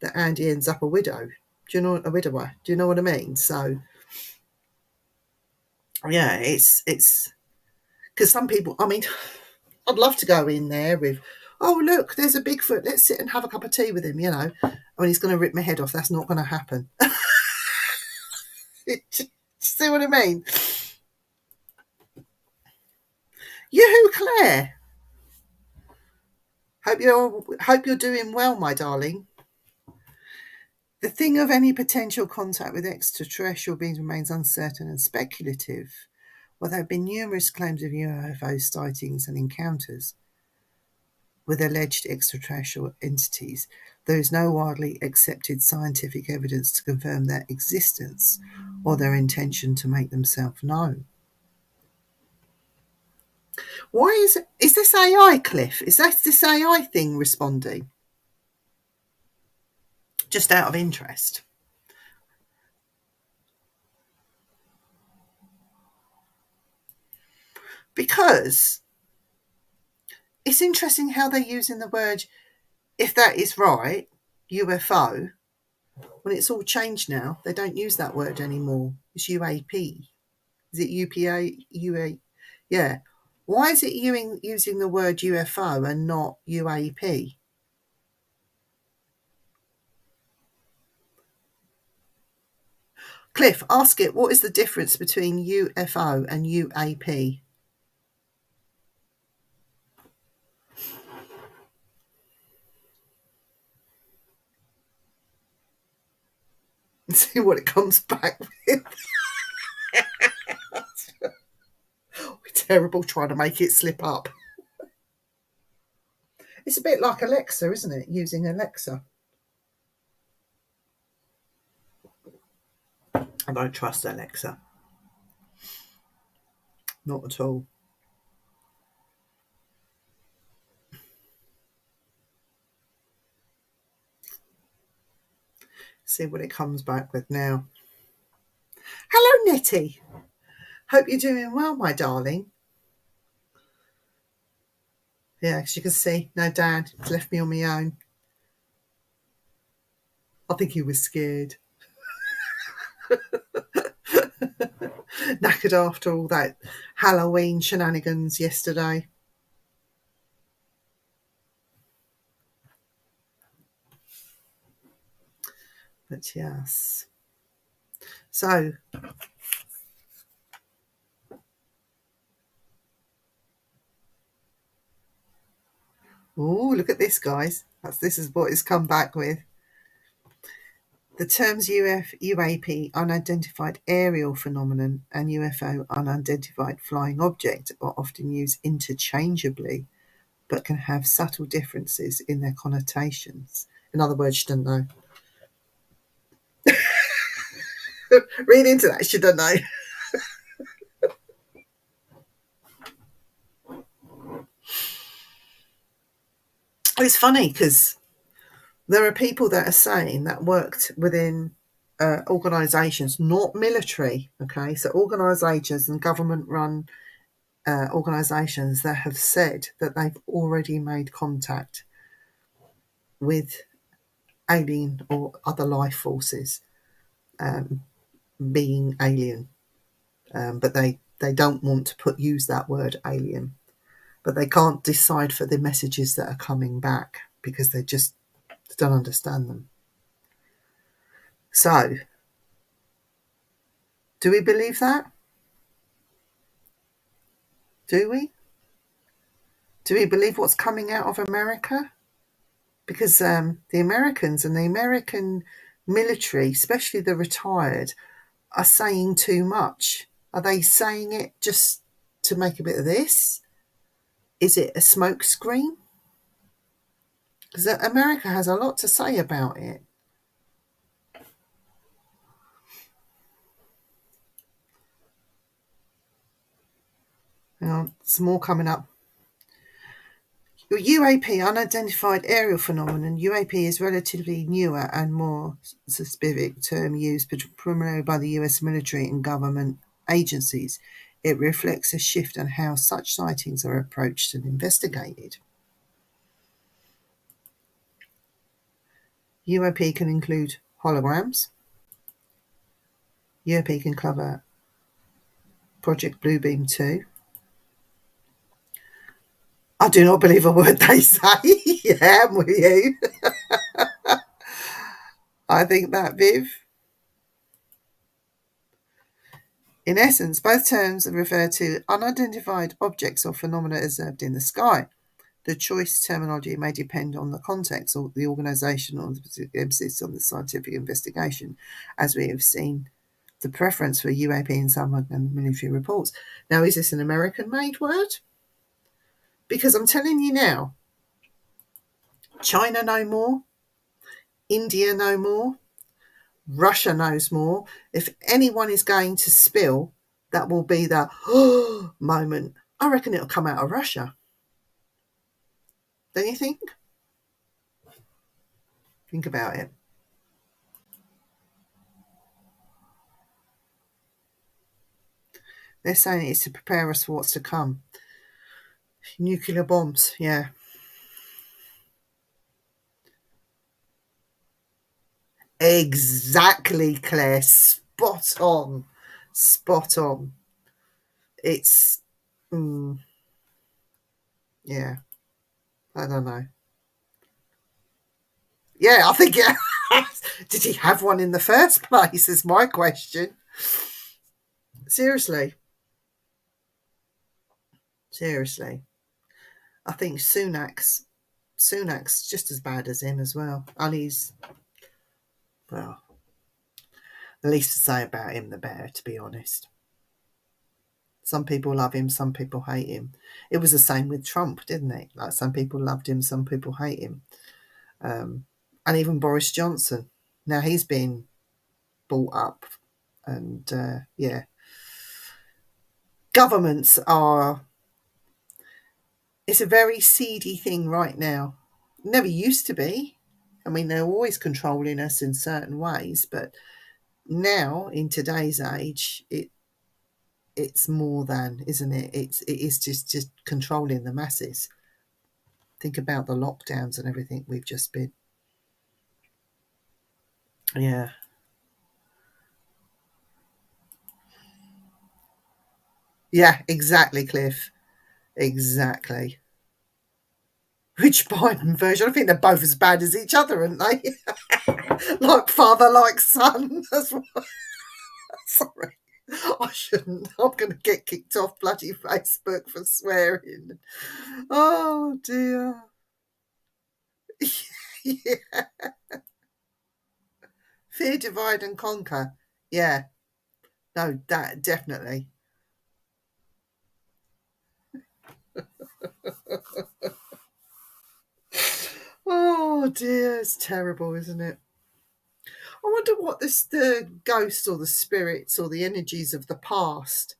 that Andy ends up a widow. A widower? Do you know what I mean? So yeah, it's because some people, I'd love to go in there with, oh, look, there's a Bigfoot. Let's sit and have a cup of tea with him, he's going to rip my head off. That's not going to happen. See what I mean? Yoo-hoo, Claire. Hope you're doing well, my darling. The thing of any potential contact with extraterrestrial beings remains uncertain and speculative. While there have been numerous claims of UFO sightings and encounters with alleged extraterrestrial entities, there is no widely accepted scientific evidence to confirm their existence or their intention to make themselves known. Why is this AI, Cliff? Is that this AI thing responding? Just out of interest. Because it's interesting how they're using the word, if that is right, UFO, when it's all changed now. They don't use that word anymore. It's UAP. Is it UPA? UA? Yeah. Why is it using the word UFO and not UAP? Cliff, ask it, what is the difference between UFO and UAP? See what it comes back with. We're terrible trying to make it slip up. It's a bit like Alexa, isn't it? Using Alexa. I don't trust Alexa. Not at all. See what it comes back with now. Hello, Nettie. Hope you're doing well, my darling. Yeah, as you can see, no dad. He's left me on my own. I think he was scared. Knackered after all that Halloween shenanigans yesterday. But yes. So, look at this, guys. This is what it's come back with. The terms UAP, unidentified aerial phenomenon, and UFO, unidentified flying object, are often used interchangeably, but can have subtle differences in their connotations. In other words, you don't know. Read into that, you don't know. It's funny because there are people that are saying that worked within organisations, not military, okay? So organisations and government-run organisations that have said that they've already made contact with alien or other life forces, being alien. But they don't want to use that word alien. But they can't decide for the messages that are coming back because they just don't understand them. So, do we believe that? Do we? Do we believe what's coming out of America? Because the Americans and the American military, especially the retired, are saying too much. Are they saying it just to make a bit of this? Is it a smokescreen? Because America has a lot to say about it. Hang on, some more coming up. UAP, unidentified aerial phenomenon. UAP is relatively newer and more specific term used primarily by the US military and government agencies. It reflects a shift in how such sightings are approached and investigated. UAP can include holograms. UAP can cover Project Bluebeam 2. I do not believe a word they say. Yeah, I'm with you. I think that, Viv. In essence, both terms refer to unidentified objects or phenomena observed in the sky. The choice terminology may depend on the context or the organisation or the emphasis on the scientific investigation, as we have seen the preference for UAP in some military reports. Now, is this an American-made word? Because I'm telling you now, China no more, India no more, Russia knows more. If anyone is going to spill, that will be the moment. I reckon it'll come out of Russia. Don't you think? Think about it. They're saying it's to prepare us for what's to come. Nuclear bombs, yeah. Exactly, Claire. Spot on. Spot on. It's, yeah, I don't know. Yeah, I think, yeah. Did he have one in the first place, is my question. Seriously. Seriously. I think Sunak's just as bad as him as well. And he's, well, the least to say about him, the better, to be honest. Some people love him, some people hate him. It was the same with Trump, didn't it? Like, some people loved him, some people hate him. And even Boris Johnson. Now he's been brought up, and yeah. Governments are, it's a very seedy thing right now. Never used to be. I mean, they're always controlling us in certain ways, but now in today's age, it's more than, isn't it? It is just controlling the masses. Think about the lockdowns and everything we've just been. Yeah. Yeah, exactly, Cliff. Exactly. Which Biden version? I think they're both as bad as each other, aren't they? Like father, like son. That's what. Sorry. I shouldn't. I'm going to get kicked off bloody Facebook for swearing. Oh, dear. Yeah. Fear, divide, and conquer. Yeah. No, that definitely. Oh, dear. It's terrible, isn't it? I wonder what the ghosts or the spirits or the energies of the past,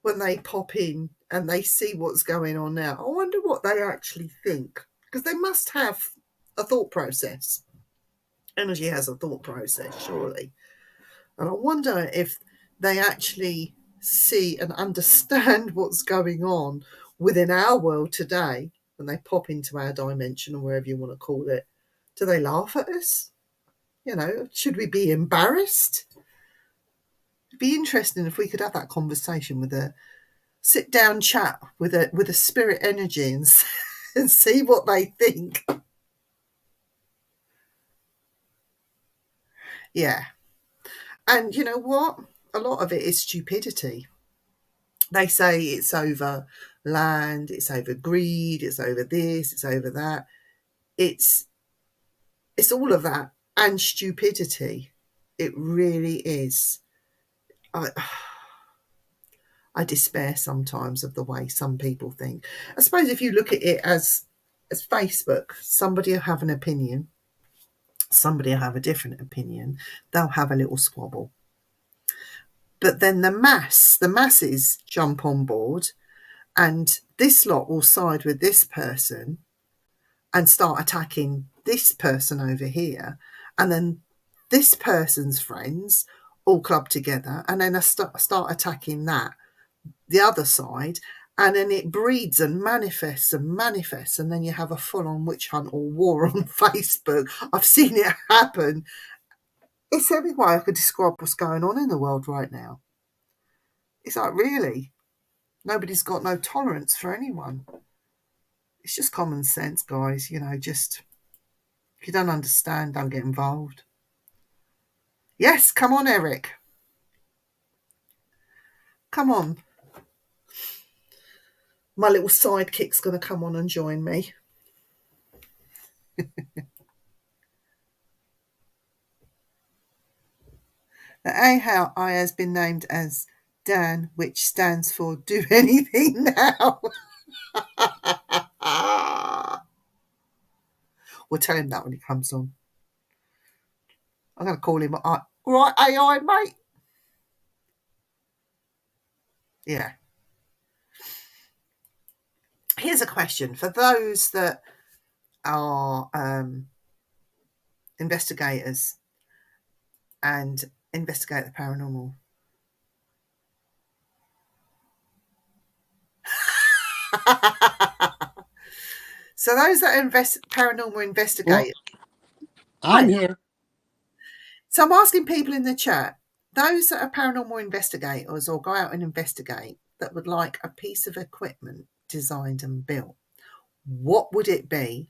when they pop in and they see what's going on now, I wonder what they actually think. Because they must have a thought process. Energy has a thought process, surely. And I wonder if they actually see and understand what's going on within our world today when they pop into our dimension or wherever you want to call it. Do they laugh at us? You know, should we be embarrassed? It'd be interesting if we could have that conversation with a sit down chat with a spirit energy and see what they think. Yeah. And you know what? A lot of it is stupidity. They say it's over land, it's over greed, it's over this, it's over that. It's all of that and stupidity. It really is. I despair sometimes of the way some people think. I suppose if you look at it as Facebook, somebody will have an opinion, somebody will have a different opinion, they'll have a little squabble. But then the masses jump on board, and this lot will side with this person and start attacking this person over here, and then this person's friends all club together, and then I start attacking the other side, and then it breeds and manifests, and then you have a full-on witch hunt or war on Facebook. I've seen it happen. It's the only way I could describe what's going on in the world right now. It's like, really? Nobody's got no tolerance for anyone. It's just common sense, guys. You know, just if you don't understand, don't get involved. Yes, come on, Eric. Come on. My little sidekick's going to come on and join me. The AI has been named as Dan, which stands for Do Anything Now. We'll tell him that when he comes on. I'm going to call him, all right, AI, mate. Yeah. Here's a question for those that are investigators and investigate the paranormal. So those that are paranormal investigators. I'm here. So I'm asking people in the chat, those that are paranormal investigators or go out and investigate that would like a piece of equipment designed and built, what would it be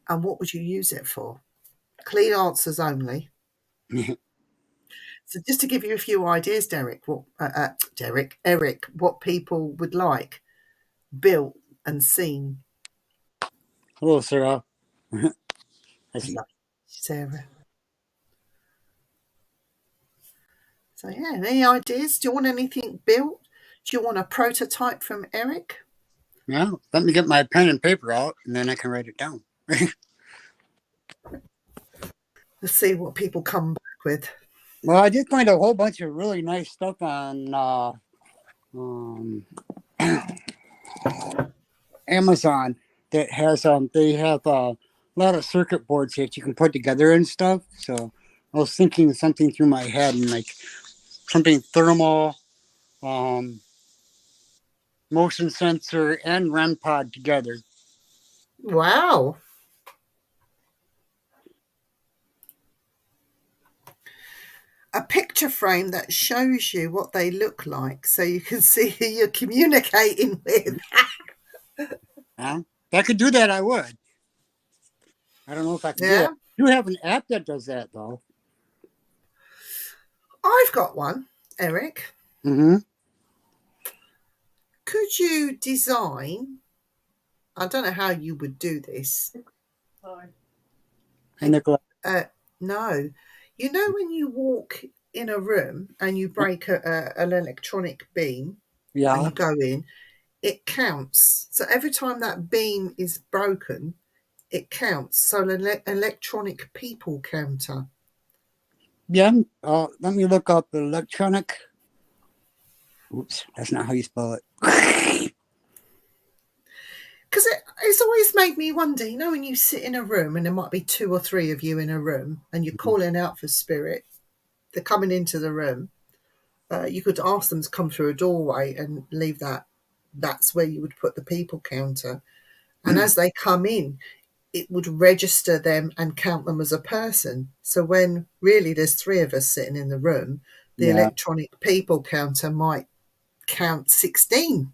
and what would you use it for? Clean answers only. So just to give you a few ideas, Eric, what people would like built and seen. Hello, Sarah. Sarah. So yeah, any ideas? Do you want anything built? Do you want a prototype from Eric? Yeah, let me get my pen and paper out, and then I can write it down. Let's see what people come back with. Well, I did find a whole bunch of really nice stuff on Amazon that has they have a lot of circuit boards that you can put together and stuff. So I was thinking something through my head and like something thermal, motion sensor, and REM pod together. Wow. A picture frame that shows you what they look like so you can see who you're communicating with. If I could do that, I would. I don't know if I can do Yeah. that. You have an app that does that, though. I've got one, Eric. Mm-hmm. Could you design, I don't know how you would do this. No. You know when you walk in a room and you break an electronic beam and you go in, it counts. So every time that beam is broken, it counts. So an electronic people counter. Yeah. Let me look up electronic. Oops, that's not how you spell it. Because it's always made me wonder, you know, when you sit in a room and there might be 2 or 3 of you in a room and you're calling out for spirit, they're coming into the room. You could ask them to come through a doorway and leave that. That's where you would put the people counter. And as they come in, it would register them and count them as a person. So when really there's 3 of us sitting in the room, the electronic people counter might count 16.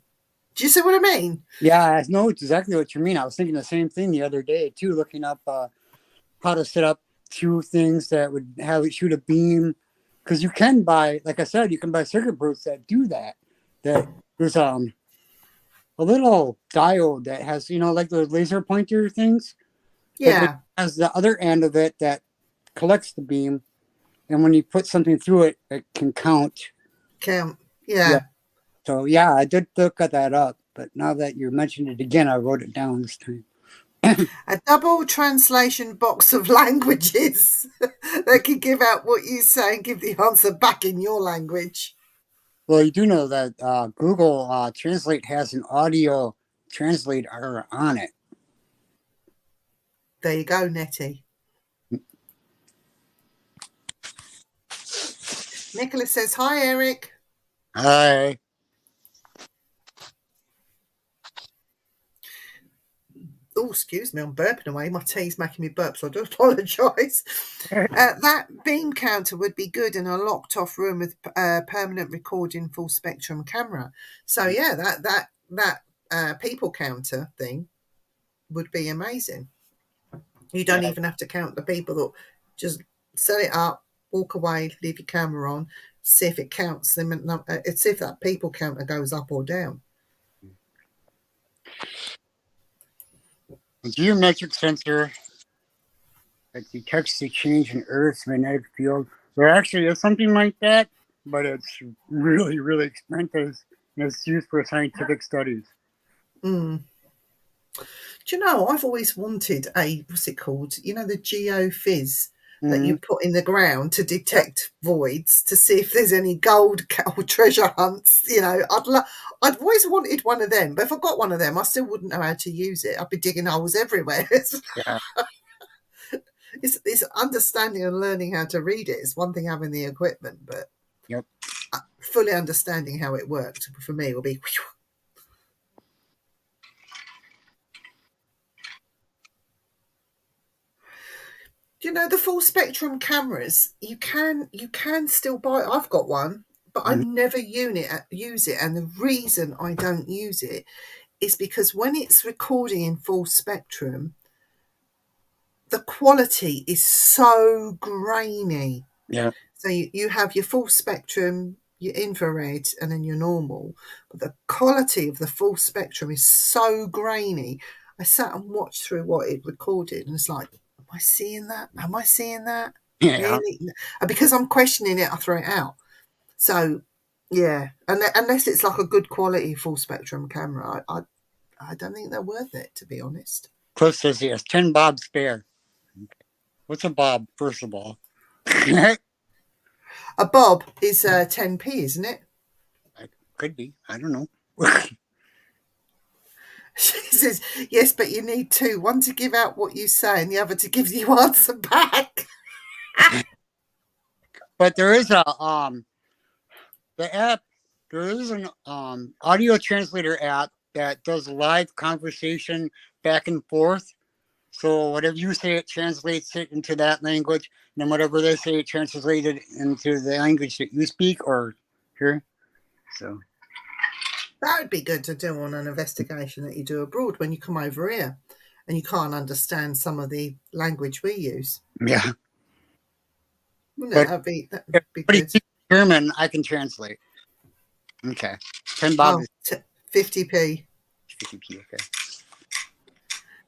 Do you see what I mean? Yeah, I know exactly what you mean. I was thinking the same thing the other day, too, looking up how to set up 2 things that would have it shoot a beam. Because you can buy, like I said, you can buy circuit boards that do that. That there's a little diode that has, like the laser pointer things. But it has the other end of it that collects the beam. And when you put something through it, it can count. Yeah. So, yeah, I did look at that up. But now that you mentioned it again, I wrote it down this time. A double translation box of languages that can give out what you say and give the answer back in your language. Well, you do know that Google Translate has an audio translator on it. There you go, Nettie. Nicholas says, hi, Eric. Hi. Oh, excuse me, I'm burping away. My tea's making me burp, so I do apologise. That beam counter would be good in a locked-off room with permanent recording full spectrum camera. So yeah, that people counter thing would be amazing. You don't even have to count the people that just set it up, walk away, leave your camera on, see if it counts them, and see if that people counter goes up or down. A geometric sensor that detects the change in Earth's magnetic field. There actually is something like that, but it's really, really expensive and it's used for scientific studies. Mm. Do you know, I've always wanted what's it called? You know, the geophys that Mm-hmm. you put in the ground to detect voids to see if there's any gold or treasure hunts. You know, I've always wanted one of them, but if I got one of them, I still wouldn't know how to use it. I'd be digging holes everywhere. Yeah. It's understanding and learning how to read it. It's one thing having the equipment, but Yep. fully understanding how it worked for me will be. You know, the full spectrum cameras, you can still buy. I've got one, but I Mm-hmm. never use it. And the reason I don't use it is because when it's recording in full spectrum, the quality is so grainy. Yeah. So you have your full spectrum, your infrared, and then your normal. But the quality of the full spectrum is so grainy. I sat and watched through what it recorded, and it's like, am I seeing that? Am I seeing that? Yeah. Really? And because I'm questioning it, I throw it out. So, yeah, unless it's like a good quality full spectrum camera, I don't think they're worth it, to be honest. Cliff says he has 10 bob spare. What's a bob, first of all? A bob is 10p, isn't it? Could be. I don't know. She says, yes, but you need two. One to give out what you say and the other to give you answer back. But there is the app, there is an audio translator app that does live conversation back and forth. So whatever you say, it translates it into that language, and then whatever they say, it translates it into the language that you speak or hear. So That would be good to do on an investigation that you do abroad when you come over here and you can't understand some of the language we use. yeah, Wouldn't it? but That'd if be somebody good. speaks German, I can translate. Okay, 10 bob Oh, is 50p. 50p. Okay.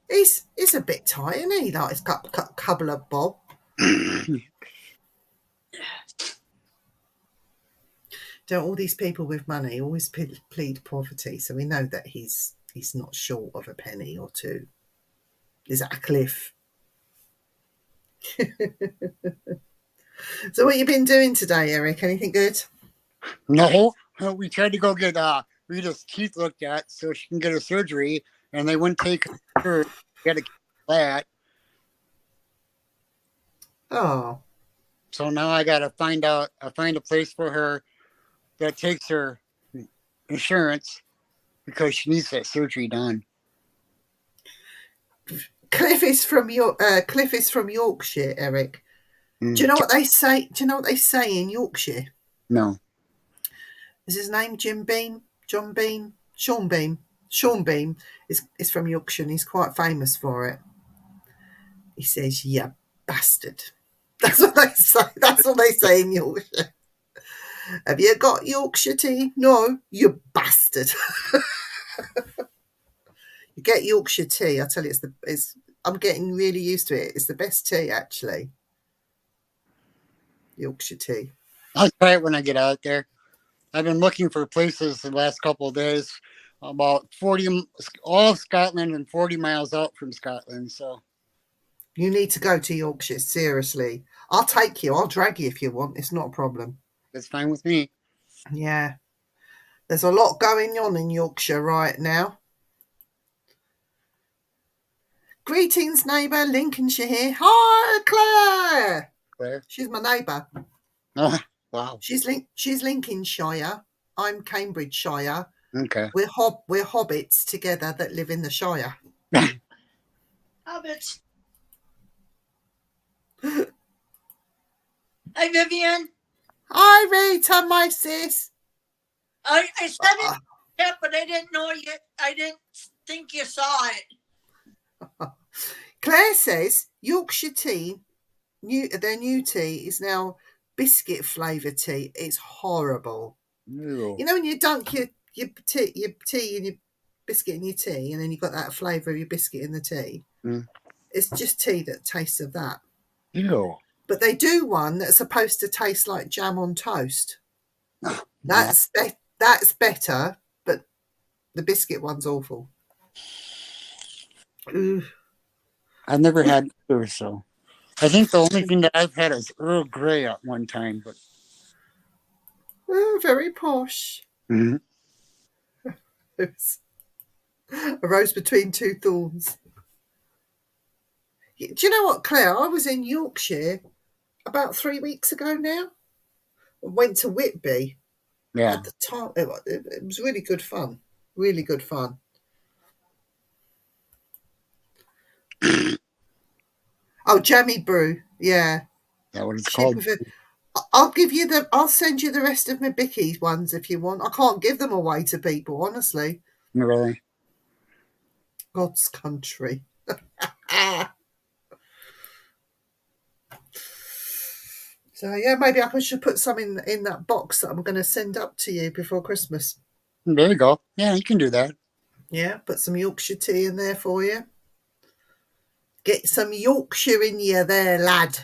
It's a bit tight, isn't he? Like it's got a couple of bob. Don't all these people with money always plead poverty, so we know that he's not short of a penny or two. Is that a cliff? So what you been doing today, Eric? Anything good? No, we tried to go get Rita's teeth looked at so she can get her surgery, and they wouldn't take her. Get a that. Oh, So now I gotta find a place for her that takes her insurance because she needs that surgery done. Cliff is from Yorkshire, Eric. Do you Mm. know what they say? Do you know what they say in Yorkshire? No. Is his name Jim Beam? John Beam? Sean Beam? Sean Beam is from Yorkshire and he's quite famous for it. He says, "You bastard." That's what they say. That's what they say in Yorkshire. Have you got Yorkshire tea? No, you bastard. You get Yorkshire tea. I tell you, I'm getting really used to it. It's the best tea, actually. Yorkshire tea. I'll try it when I get out there. I've been looking for places the last couple of days, about 40, all of Scotland and 40 miles out from Scotland. So You need to go to Yorkshire, seriously. I'll take you. I'll drag you if you want. It's not a problem. that's fine with me. Yeah. There's a lot going on in Yorkshire right now. Greetings, neighbour. Lincolnshire here. Hi, Claire. Claire. She's my neighbour. Oh, wow. She's Lincolnshire. I'm Cambridgeshire. Okay. We're hobbits together that live in the Shire. Hobbits. Hi, Vivian. Hi, Rita, my sis. I said it, yeah, but I didn't know you. I didn't think you saw it. Claire says Yorkshire tea, their new tea is now biscuit flavoured tea. It's horrible. Ew. You know when you dunk your tea in your biscuit in your tea, and then you've got that flavour of your biscuit in the tea. Mm. It's just tea that tastes of that. Ew. But they do one that's supposed to taste like jam on toast. That's better, but the biscuit one's awful. Ooh. I've never had either, so I think the only thing that I've had is Earl Grey at one time. But Oh, very posh. Mhm. It's a rose between two thorns. Do you know what, Claire? I was in Yorkshire about 3 weeks ago now. I went to Whitby. Yeah. At the time, it was really good fun. Really good fun. Oh, jammy brew. Yeah. Is that what it's She called? prefer- I'll give you the. I'll send you the rest of my Bickies ones if you want. I can't give them away to people, honestly. Really? God's country. So yeah, maybe I should put some in that box that I'm going to send up to you before Christmas. There you go. Yeah, you can do that. Yeah, put some Yorkshire tea in there for you. Get some Yorkshire in you there, lad.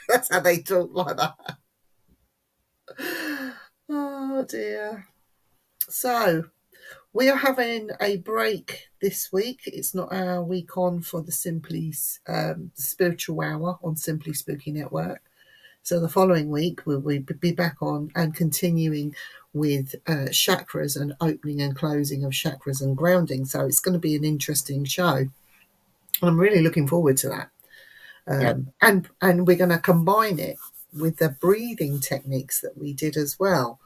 That's how they talk like that. Oh dear. So we are having a break this week. It's not our week on for the Spiritual Hour on Simply Spooky Network. So the following week we'll be back on and continuing with chakras and opening and closing of chakras and grounding. So it's going to be an interesting show. I'm really looking forward to that. And we're going to combine it with the breathing techniques that we did as well.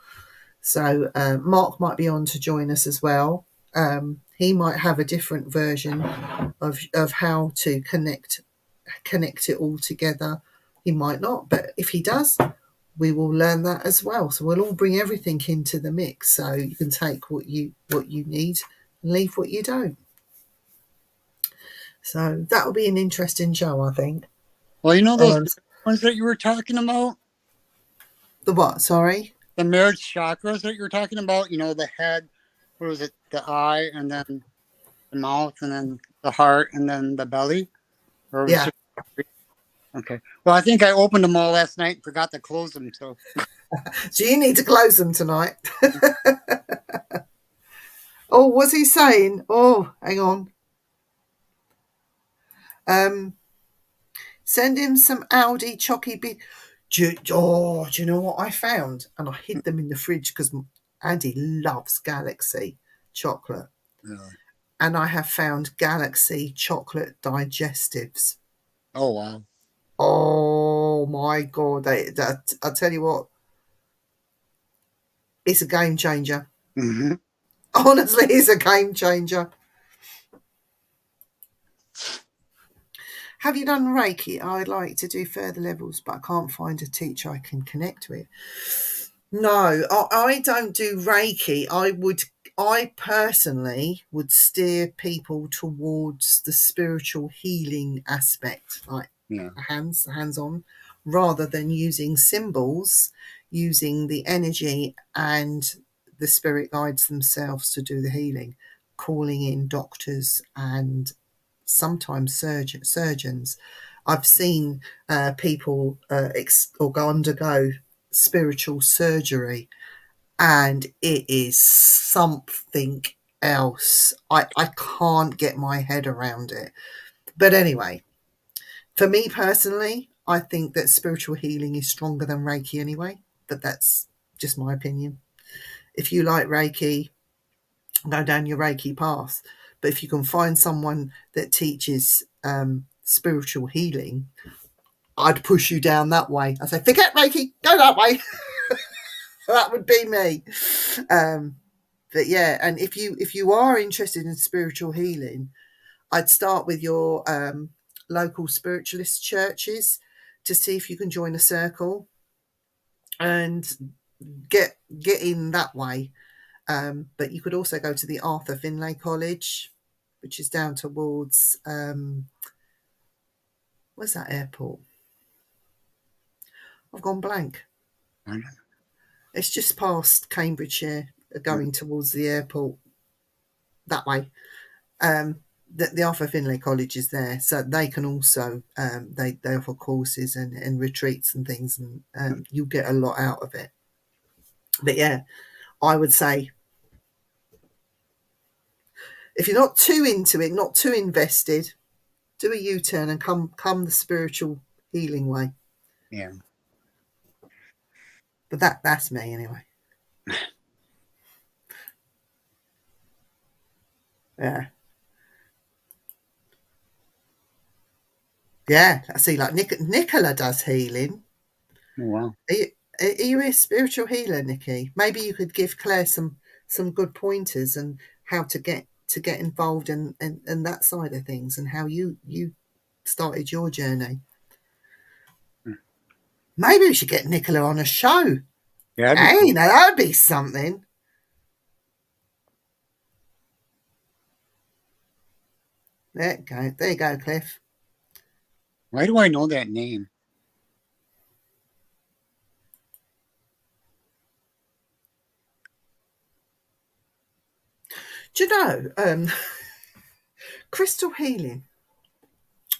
So Mark might be on to join us as well. He might have a different version of how to connect it all together. He might not, but if he does, we will learn that as well. So we'll all bring everything into the mix, so you can take what you need and leave what you don't. So that will be an interesting show, I think. Well, you know those ones that you were talking about? The what? Sorry? The marriage chakras that you were talking about? You know, the head, what was it? The eye, and then the mouth, and then the heart, and then the belly? Or Yeah. Okay. Well, I think I opened them all last night and forgot to close them. So you need to close them tonight. Oh, what's he saying? Oh, hang on. Send him some Aldi Chocky Big. Do you know what I found? And I hid them in the fridge because Andy loves Galaxy chocolate. really? And I have found Galaxy chocolate digestives. Oh, wow. Oh, my God. I'll tell you what. It's a game changer. Mm-hmm. Honestly, it's a game changer. Have you done Reiki? I'd like to do further levels, but I can't find a teacher I can connect with. No, I don't do Reiki. I personally would steer people towards the spiritual healing aspect, like hands-on, rather than using symbols, using the energy and the spirit guides themselves to do the healing, calling in doctors and sometimes surgeons. I've seen people undergo spiritual surgery, and it is something else. I can't get my head around it. But anyway, for me personally, I think that spiritual healing is stronger than Reiki anyway, but that's just my opinion. If you like Reiki, go down your Reiki path. But if you can find someone that teaches spiritual healing, I'd push you down that way. I'd say, forget Reiki, go that way. That would be me. But yeah, and if you are interested in spiritual healing, I'd start with your local spiritualist churches to see if you can join a circle and get in that way. But you could also go to the Arthur Finlay College, which is down towards where's that airport? I've gone blank. It's just past Cambridgeshire, going towards the airport. that way. The Arthur Findlay College is there, so they can also they offer courses and retreats and things, and you get a lot out of it. But yeah, I would say if you're not too into it, not too invested, do a U-turn and come the spiritual healing way. Yeah. But that's me anyway. Yeah. Yeah, I see. Like Nicola does healing. Oh, wow. Are you a spiritual healer, Nikki? Maybe you could give Claire some good pointers and how to get involved in that side of things, and how you started your journey. Maybe we should get Nicola on a show. Yeah. Hey, cool. Now that would be something. There you go, Cliff. Why do I know that name? Do you know crystal healing?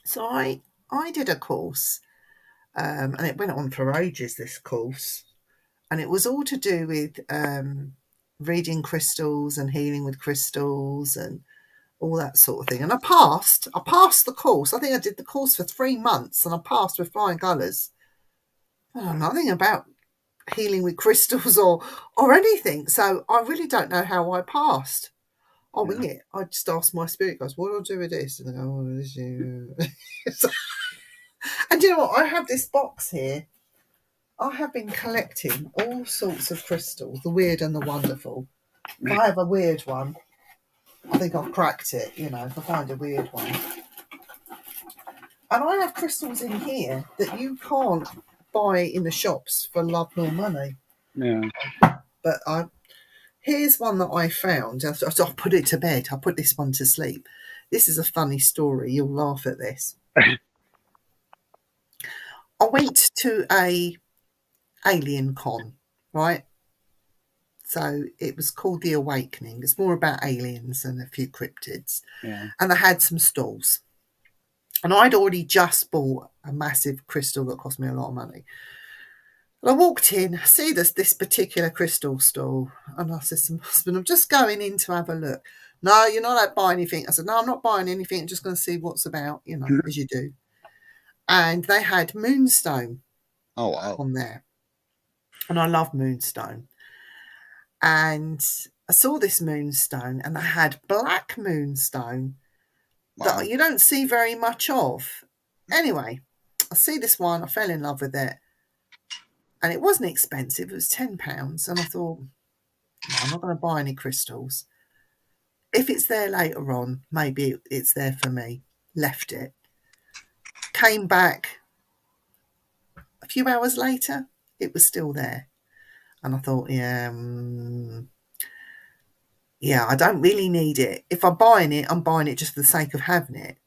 So I did a course, and it went on for ages. This course, and it was all to do with reading crystals and healing with crystals and all that sort of thing. And I passed the course. I think I did the course for 3 months, and I passed with flying colours. I know nothing about healing with crystals or anything, so I really don't know how I passed. I'll wing it. I just ask my spirit guys, what do I do with this? And they go, oh, this is... And you know what? I have this box here. I have been collecting all sorts of crystals, the weird and the wonderful. If I have a weird one, I think I've cracked it, if I find a weird one. And I have crystals in here that you can't buy in the shops for love nor money. Yeah. But here's one that I found. I'll put it to bed. I'll put this one to sleep. This is a funny story. You'll laugh at this. I went to a alien con, right? So it was called The Awakening. It's more about aliens and a few cryptids. Yeah. And they had some stalls. And I'd already just bought a massive crystal that cost me a lot of money. And I walked in, I see this particular crystal stall, and I said to my husband, I'm just going in to have a look. No, you're not allowed to buy anything. I said, no, I'm not buying anything. I'm just going to see what's about, as you do. And they had moonstone on there. And I love moonstone. And I saw this moonstone, and they had black moonstone that you don't see very much of. Anyway, I see this one. I fell in love with it. And it wasn't expensive. It was £10. And I thought, no, I'm not going to buy any crystals. If it's there later on, maybe it's there for me. Left it. Came back a few hours later. It was still there. And I thought, yeah, I don't really need it. If I'm buying it, I'm buying it just for the sake of having it.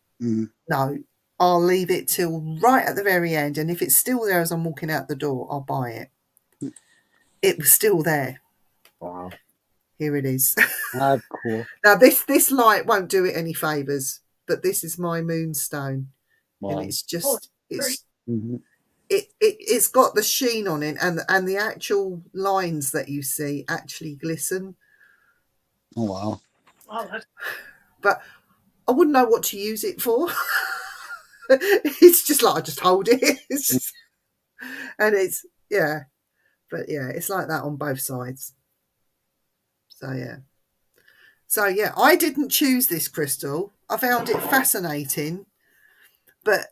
No, I'll leave it till right at the very end. And if it's still there as I'm walking out the door, I'll buy it. It was still there. Wow. Here it is. That's cool. Now, this light won't do it any favours, but this is my moonstone. Wow. And it's just, it's got the sheen on it, and the actual lines that you see actually glisten. Oh, wow. But I wouldn't know what to use it for. It's just like I just hold it. It's just, and it's, yeah. But yeah, it's like that on both sides. So yeah, I didn't choose this crystal. I found it fascinating, but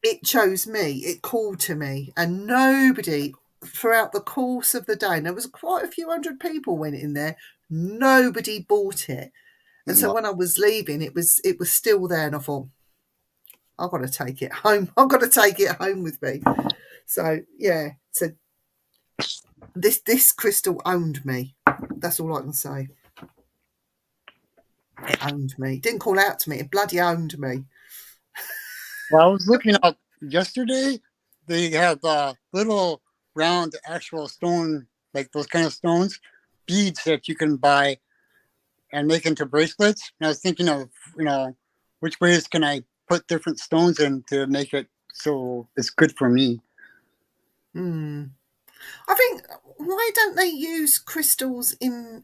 it chose me. It called to me, and nobody throughout the course of the day, and there was quite a few hundred people went in there. Nobody bought it, and so when I was leaving, it was still there, and I thought, I've got to take it home. I've got to take it home with me. So yeah, so this crystal owned me. That's all I can say. It owned me. It didn't call out to me. It bloody owned me. Well, I was looking up yesterday. They have little round actual stone, like those kind of stones, beads that you can buy and make into bracelets. And I was thinking of, which ways can I put different stones in to make it so it's good for me. I think, why don't they use crystals in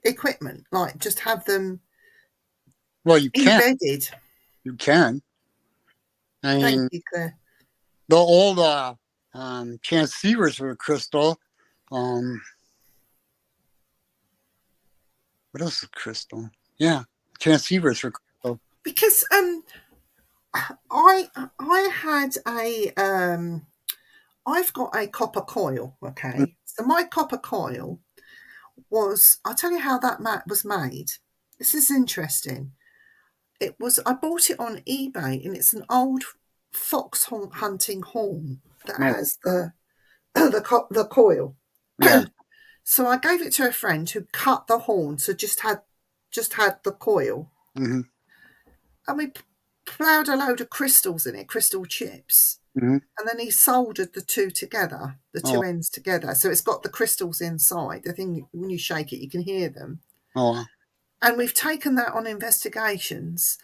equipment? Like, just have them Well, you can. embedded. You can. I Thank mean, you, Claire. the old transceivers were crystal. What else is crystal? Yeah, transceivers were crystal. Because I had I've got a copper coil. Okay, so my copper coil was, I'll tell you how that was made. This is interesting. I bought it on eBay, and it's an old fox hunting horn that No. has the coil. Yeah. So I gave it to a friend who cut the horn, so just had the coil, Mm-hmm. and we ploughed a load of crystals in it, crystal chips, Mm-hmm. and then he soldered the two together, the two Oh. ends together. So it's got the crystals inside. The thing, when you shake it, you can hear them. Oh. And we've taken that on investigations,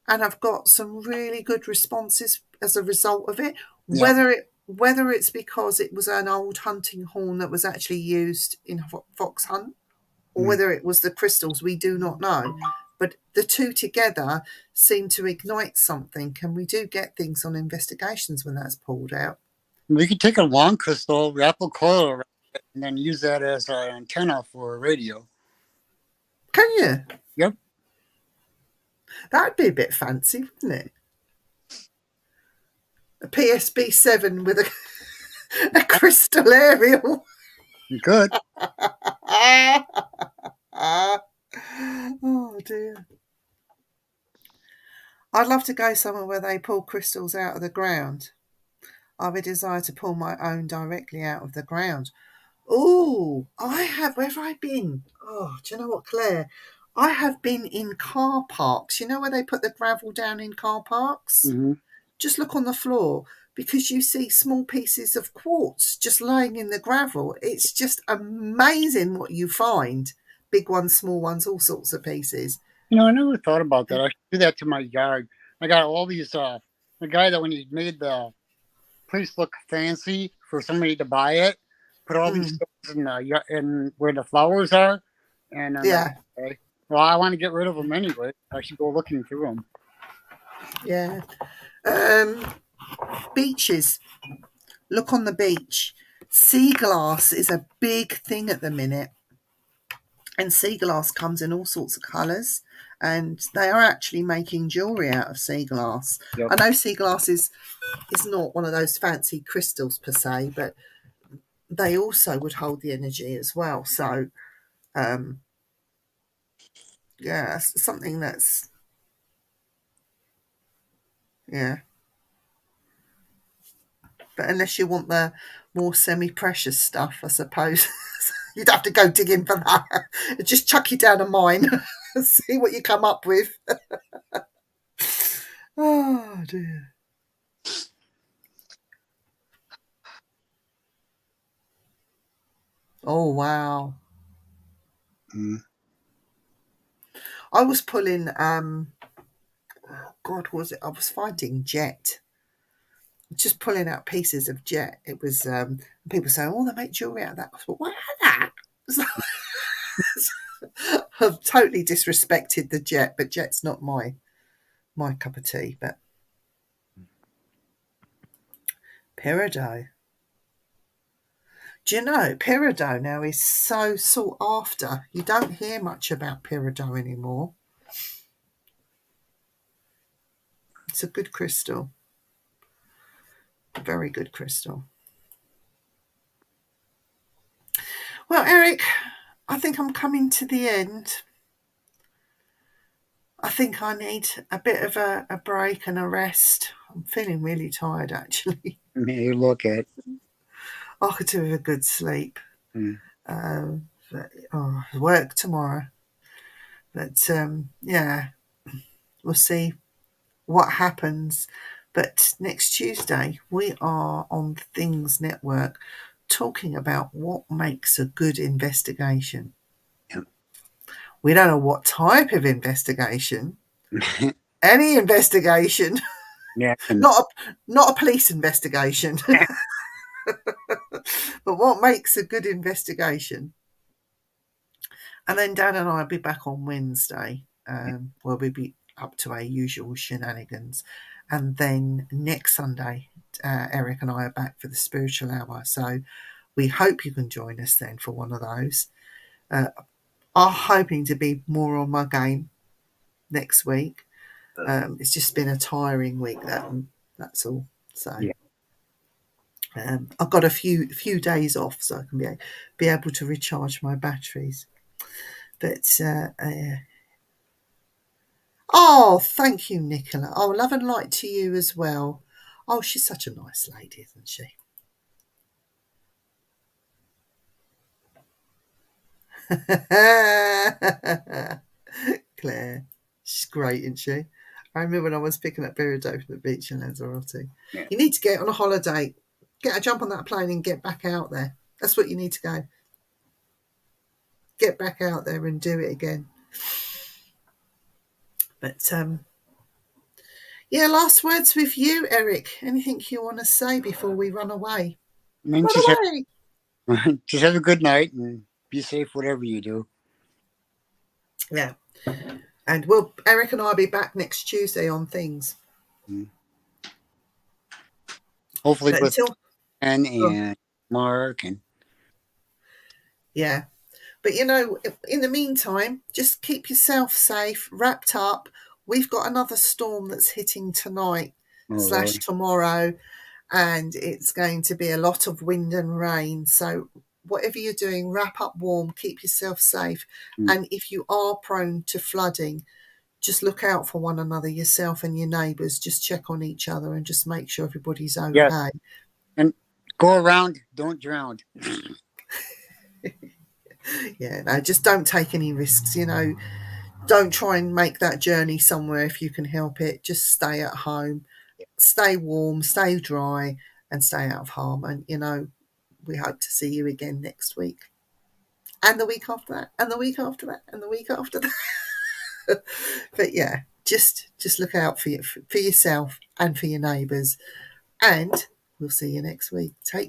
and I've got some really good responses as a result of it. Yeah. Whether it's because it was an old hunting horn that was actually used in fox hunt, or whether it was the crystals, we do not know. But the two together seem to ignite something, and we do get things on investigations when that's pulled out. We could take a long crystal, wrap a coil around it, and then use that as an antenna for a radio. Can you? Yep. That'd be a bit fancy, wouldn't it? A PSB7 with a crystal aerial. You could. Oh dear. I'd love to go somewhere where they pull crystals out of the ground. I have a desire to pull my own directly out of the ground. Oh, I have. Where have I been? Oh, do you know what, Claire? I have been in car parks. You know where they put the gravel down in car parks? Mm-hmm. Just look on the floor, because you see small pieces of quartz just lying in the gravel. It's just amazing what you find. Big ones, small ones, all sorts of pieces. I never thought about that. I should do that to my yard. I got all these. The guy that when he made the place look fancy for somebody to buy it, put all these stones in where the flowers are, and Yeah. okay, well, I want to get rid of them anyway. I should go looking through them. Yeah. Beaches. Look on the beach. Sea glass is a big thing at the minute. And sea glass comes in all sorts of colours. And they are actually making jewellery out of sea glass. Yep. I know sea glass is not one of those fancy crystals per se, but they also would hold the energy as well. So, yeah, something that's, yeah. But unless you want the more semi-precious stuff, I suppose you'd have to go digging for that. Just chuck you down a mine and see what you come up with. Oh, dear. Oh, wow. I was pulling, oh God, was it? I was finding jet. Just pulling out pieces of jet. It was, people saying, oh, they make jewellery out of that. I thought, what that? I've totally disrespected the jet, but jet's not my cup of tea. But peridot. Do you know, peridot now is so sought after. You don't hear much about peridot anymore. It's a good crystal. A very good crystal. Well, Eric, I think I'm coming to the end. I think I need a bit of a break and a rest. I'm feeling really tired, actually. You look at. I could do with a good sleep. Work tomorrow. But, yeah, we'll see what happens. But next Tuesday, we are on Things Network talking about what makes a good investigation. Yep. We don't know what type of investigation. Any investigation, Yeah. And not a police investigation, but what makes a good investigation. And then Dan and I will be back on Wednesday, where we'll be up to our usual shenanigans. And then next Sunday, Eric and I are back for the spiritual hour. So we hope you can join us then for one of those. I'm hoping to be more on my game next week. It's just been a tiring week, that's all. So yeah. I've got a few days off, so I can be able to recharge my batteries. But oh, thank you, Nicola. Oh, love and light to you as well. Oh, she's such a nice lady, isn't she? Claire, she's great, isn't she? I remember when I was picking up Berido from the beach in Lanzarote. Yeah. You need to get on a holiday, get a jump on that plane and get back out there. That's what you need to go. Get back out there and do it again. But yeah, last words with you, Eric. Anything you want to say before we run away? I mean, Run away! just have a good night and be safe, whatever you do. Yeah. And Eric and I will be back next Tuesday on things. Hopefully But with Anne and Mark and yeah. But in the meantime, just keep yourself safe, wrapped up. We've got another storm that's hitting tonight / tomorrow, and it's going to be a lot of wind and rain. So whatever you're doing, wrap up warm, keep yourself safe. And if you are prone to flooding, just look out for one another, yourself and your neighbours. Just check on each other and just make sure everybody's okay. Yeah. And go around, don't drown. Yeah, no, just don't take any risks, Don't try and make that journey somewhere if you can help it. Just stay at home, stay warm, stay dry, and stay out of harm. And, we hope to see you again next week. And the week after that, and the week after that, and the week after that. But yeah, just look out for yourself and for your neighbours. And we'll see you next week. Take